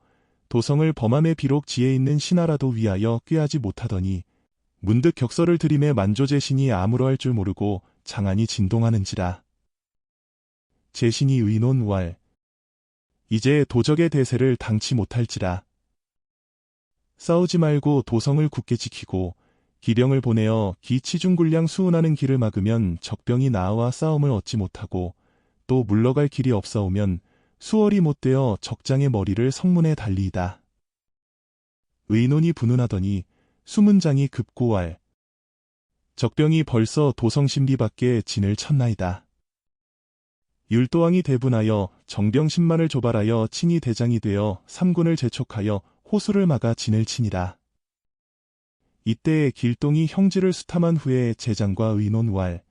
도성을 범함에 비록 지혜 있는 신하라도 위하여 꾀하지 못하더니 문득 격서를 들임에 만조제신이 아무로 할 줄 모르고 장안이 진동하는지라. 제신이 의논왈. 이제 도적의 대세를 당치 못할지라. 싸우지 말고 도성을 굳게 지키고 기병을 보내어 기치중군량 수운하는 길을 막으면 적병이 나와 싸움을 얻지 못하고 또 물러갈 길이 없사오면 수월이 못되어 적장의 머리를 성문에 달리이다. 의논이 분운하더니 수문장이 급고왈. 적병이 벌써 도성 신비 밖에 진을 쳤나이다. 율도왕이 대분하여 정병 10만을 조발하여 친히 대장이 되어 삼군을 재촉하여 호수를 막아 진을 치니라. 이때에 길동이 형지를 수탐한 후에 제장과 의논왈.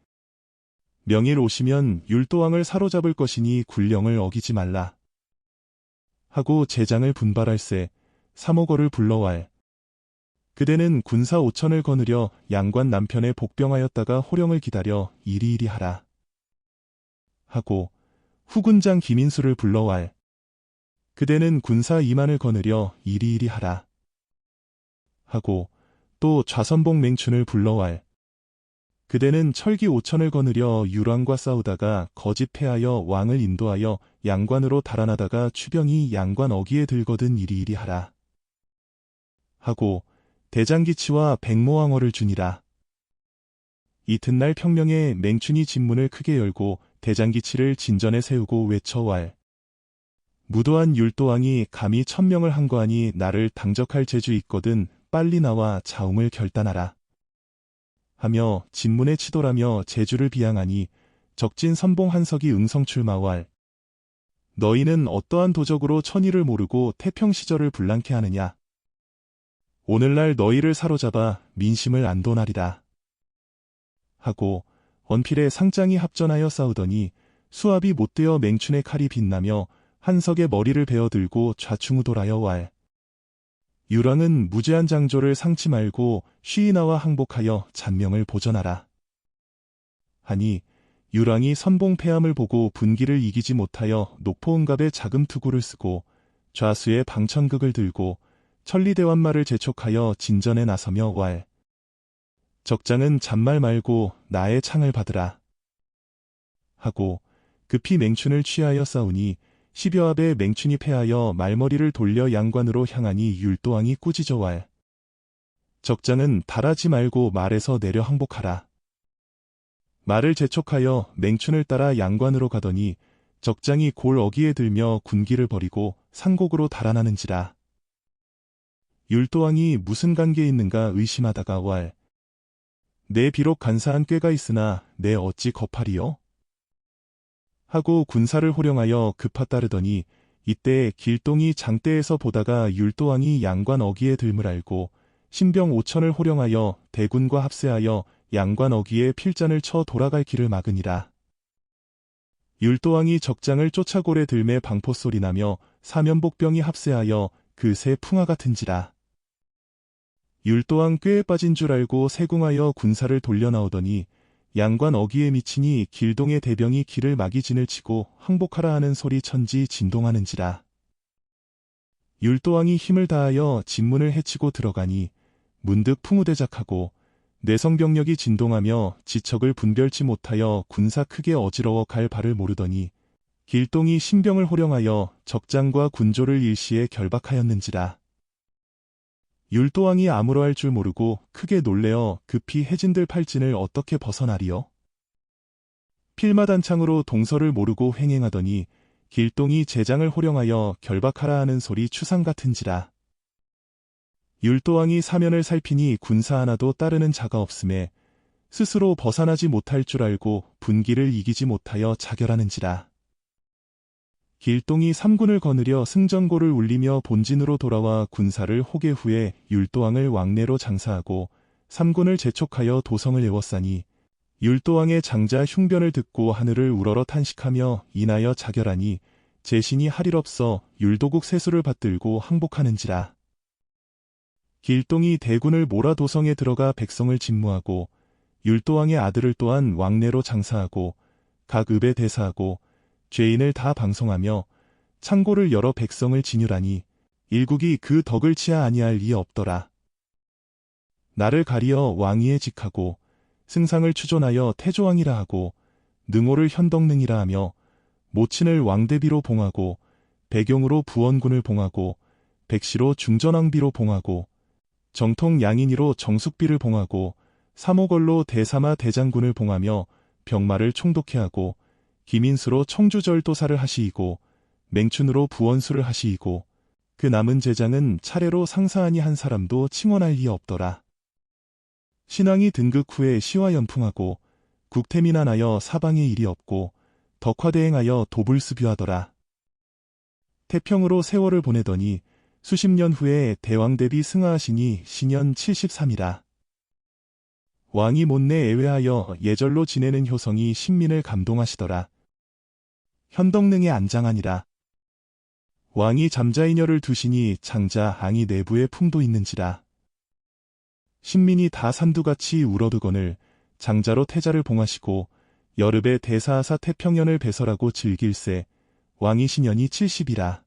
명일 오시면 율도왕을 사로잡을 것이니 군령을 어기지 말라. 하고 제장을 분발할세 삼오거를 불러왈. 그대는 군사 5천을 거느려 양관 남편에 복병하였다가 호령을 기다려 이리이리 하라. 하고 후군장 기민수를 불러왈. 그대는 군사 2만을 거느려 이리이리 하라. 하고 또 좌선봉 맹춘을 불러왈. 그대는 철기 5천을 거느려 유랑과 싸우다가 거짓 패하여 왕을 인도하여 양관으로 달아나다가 추병이 양관 어기에 들거든 이리이리 하라. 하고 대장기치와 백모왕어를 주니라. 이튿날 평명에 맹춘이 진문을 크게 열고 대장기치를 진전에 세우고 외쳐왈. 무도한 율도왕이 감히 1000명을 항거하니 나를 당적할 재주 있거든 빨리 나와 자웅을 결단하라. 하며 진문에 치돌하며 제주를 비양하니 적진 선봉 한석이 응성출마왈. 너희는 어떠한 도적으로 천의를 모르고 태평시절을 불랑케 하느냐. 오늘날 너희를 사로잡아 민심을 안도나리라. 하고 언필에 상장이 합전하여 싸우더니 수압이 못되어 맹춘의 칼이 빛나며 한석의 머리를 베어들고 좌충우돌하여 왈. 유랑은 무죄한 장조를 상치 말고 쉬이 나와 항복하여 잔명을 보전하라. 하니 유랑이 선봉패함을 보고 분기를 이기지 못하여 녹포응갑에 자금투구를 쓰고 좌수에 방천극을 들고 천리대환말을 재촉하여 진전에 나서며 왈. 적장은 잔말 말고 나의 창을 받으라. 하고 급히 맹춘을 취하여 싸우니 10여 합에 맹춘이 패하여 말머리를 돌려 양관으로 향하니 율도왕이 꾸짖어 왈. 적장은 달하지 말고 말에서 내려 항복하라. 말을 재촉하여 맹춘을 따라 양관으로 가더니 적장이 골 어기에 들며 군기를 버리고 상곡으로 달아나는지라. 율도왕이 무슨 관계 있는가 의심하다가 왈. 내 비록 간사한 꾀가 있으나 내 어찌 겁하리요? 하고 군사를 호령하여 급하 따르더니 이때 길동이 장대에서 보다가 율도왕이 양관 어기에 들물 알고 신병 5천을 호령하여 대군과 합세하여 양관 어기에 필잔을 쳐 돌아갈 길을 막으니라. 율도왕이 적장을 쫓아 골에 들매 방포 소리 나며 사면복병이 합세하여 그 새 풍화 같은지라. 율도왕 꾀에 빠진 줄 알고 세궁하여 군사를 돌려 나오더니 양관 어기에 미치니 길동의 대병이 길을 막이 진을 치고 항복하라 하는 소리 천지 진동하는지라. 율도왕이 힘을 다하여 진문을 해치고 들어가니 문득 풍우대작하고 내성병력이 진동하며 지척을 분별치 못하여 군사 크게 어지러워 갈 바를 모르더니 길동이 신병을 호령하여 적장과 군조를 일시에 결박하였는지라. 율도왕이 아무로 할 줄 모르고 크게 놀래어 급히 해진들 팔진을 어떻게 벗어나리요? 필마단창으로 동서를 모르고 횡행하더니 길동이 제장을 호령하여 결박하라 하는 소리 추상 같은지라. 율도왕이 사면을 살피니 군사 하나도 따르는 자가 없음에 스스로 벗어나지 못할 줄 알고 분기를 이기지 못하여 자결하는지라. 길동이 삼군을 거느려 승전고를 울리며 본진으로 돌아와 군사를 호계 후에 율도왕을 왕래로 장사하고 삼군을 재촉하여 도성을 에워싸니 율도왕의 장자 흉변을 듣고 하늘을 우러러 탄식하며 인하여 자결하니 제신이 할 일 없어 율도국 세수를 받들고 항복하는지라. 길동이 대군을 몰아 도성에 들어가 백성을 진무하고 율도왕의 아들을 또한 왕래로 장사하고 각 읍에 대사하고 죄인을 다 방송하며 창고를 열어 백성을 진율하니 일국이 그 덕을 치하 아니할 리 없더라. 나를 가리어 왕위에 직하고 승상을 추존하여 태조왕이라 하고 능호를 현덕능이라 하며 모친을 왕대비로 봉하고 배경으로 부원군을 봉하고 백시로 중전왕비로 봉하고 정통 양인이로 정숙비를 봉하고 사모걸로 대사마 대장군을 봉하며 병마를 총독해 하고 기민수로 청주절도사를 하시이고 맹춘으로 부원수를 하시이고 그 남은 제장은 차례로 상사하니 한 사람도 칭언할 리 없더라. 신왕이 등극 후에 시화연풍하고 국태민안하여 사방에 일이 없고 덕화대행하여 도불수뷰하더라. 태평으로 세월을 보내더니 수십 년 후에 대왕대비 승하하시니 시년 73이라. 왕이 못내 애회하여 예절로 지내는 효성이 신민을 감동하시더라. 현덕능에 안장하니라. 왕이 잠자이녀를 두시니 장자 앙이 내부에 품도 있는지라. 신민이 다 산두같이 울어두거늘 장자로 태자를 봉하시고 여름에 대사하사 태평년을 배설하고 즐길세 왕이 신년이 70이라.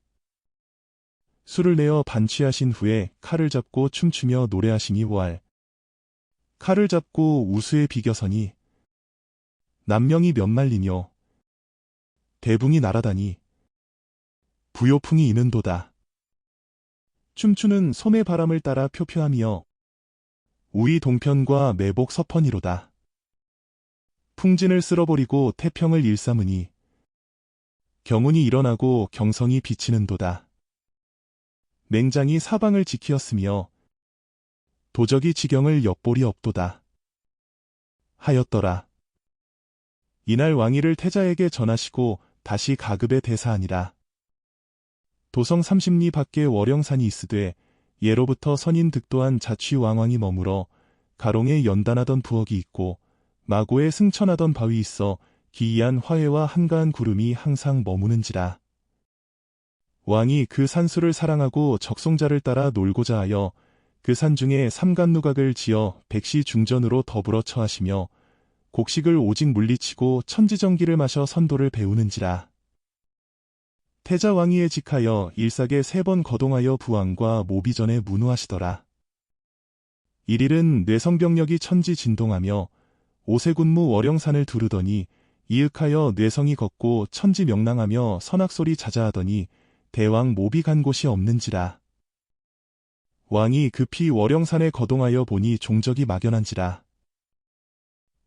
술을 내어 반취하신 후에 칼을 잡고 춤추며 노래하시니 왈. 칼을 잡고 우수에 비겨서니 남명이 면말리며 대붕이 날아다니 부요풍이 이는도다. 춤추는 소매 바람을 따라 표표하며 우리 동편과 매복 서편이로다. 풍진을 쓸어버리고 태평을 일삼으니 경운이 일어나고 경성이 비치는도다. 맹장이 사방을 지키었으며 도적이 지경을 엿볼이 없도다. 하였더라. 이날 왕위를 태자에게 전하시고 다시 가급에 대사하니라. 도성 30리 밖에 월영산이 있으되 예로부터 선인 득도한 자취왕왕이 머물어 가롱에 연단하던 부엌이 있고 마고에 승천하던 바위 있어 기이한 화해와 한가한 구름이 항상 머무는지라. 왕이 그 산수를 사랑하고 적송자를 따라 놀고자 하여 그 산 중에 삼간누각을 지어 백시 중전으로 더불어 처하시며 곡식을 오직 물리치고 천지전기를 마셔 선도를 배우는지라. 태자 왕위에 직하여 일삭에 3번 거동하여 부왕과 모비전에 문우하시더라. 일일은 뇌성병력이 천지 진동하며 오세군무 월영산을 두르더니 이윽하여 뇌성이 걷고 천지 명랑하며 선악소리 자자하더니 대왕 모비 간 곳이 없는지라. 왕이 급히 월영산에 거동하여 보니 종적이 막연한지라.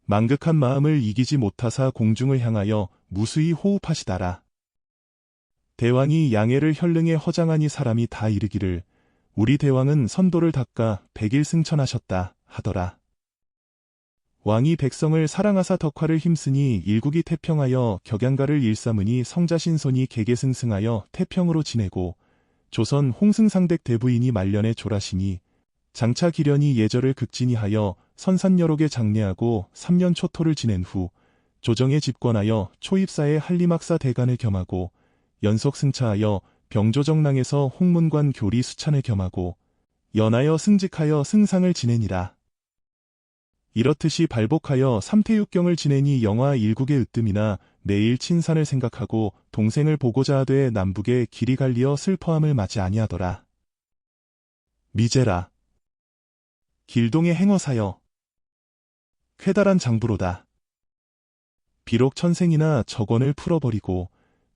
망극한 마음을 이기지 못하사 공중을 향하여 무수히 호흡하시다라. 대왕이 양해를 혈릉에 허장하니 사람이 다 이르기를 우리 대왕은 선도를 닦아 백일승천하셨다 하더라. 왕이 백성을 사랑하사 덕화를 힘쓰니 일국이 태평하여 격양가를 일삼으니 성자신손이 개개승승하여 태평으로 지내고 조선 홍승상댁 대부인이 말년에 졸하시니 장차 기련이 예절을 극진히하여 선산여록에 장례하고 3년 초토를 지낸 후 조정에 집권하여 초입사에 한림학사 대간을 겸하고 연속 승차하여 병조정랑에서 홍문관 교리 수찬을 겸하고 연하여 승직하여 승상을 지내니라. 이렇듯이 발복하여 삼태육경을 지내니 영화 일국의 으뜸이나 내일 친산을 생각하고 동생을 보고자 하되 남북에 길이 갈리어 슬퍼함을 맞이 아니하더라. 미제라. 길동의 행어사여. 쾌달한 장부로다. 비록 천생이나 적원을 풀어버리고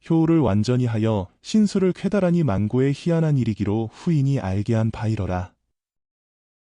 효를 완전히 하여 신수를 쾌달하니 만고의 희한한 일이기로 후인이 알게 한 바이러라.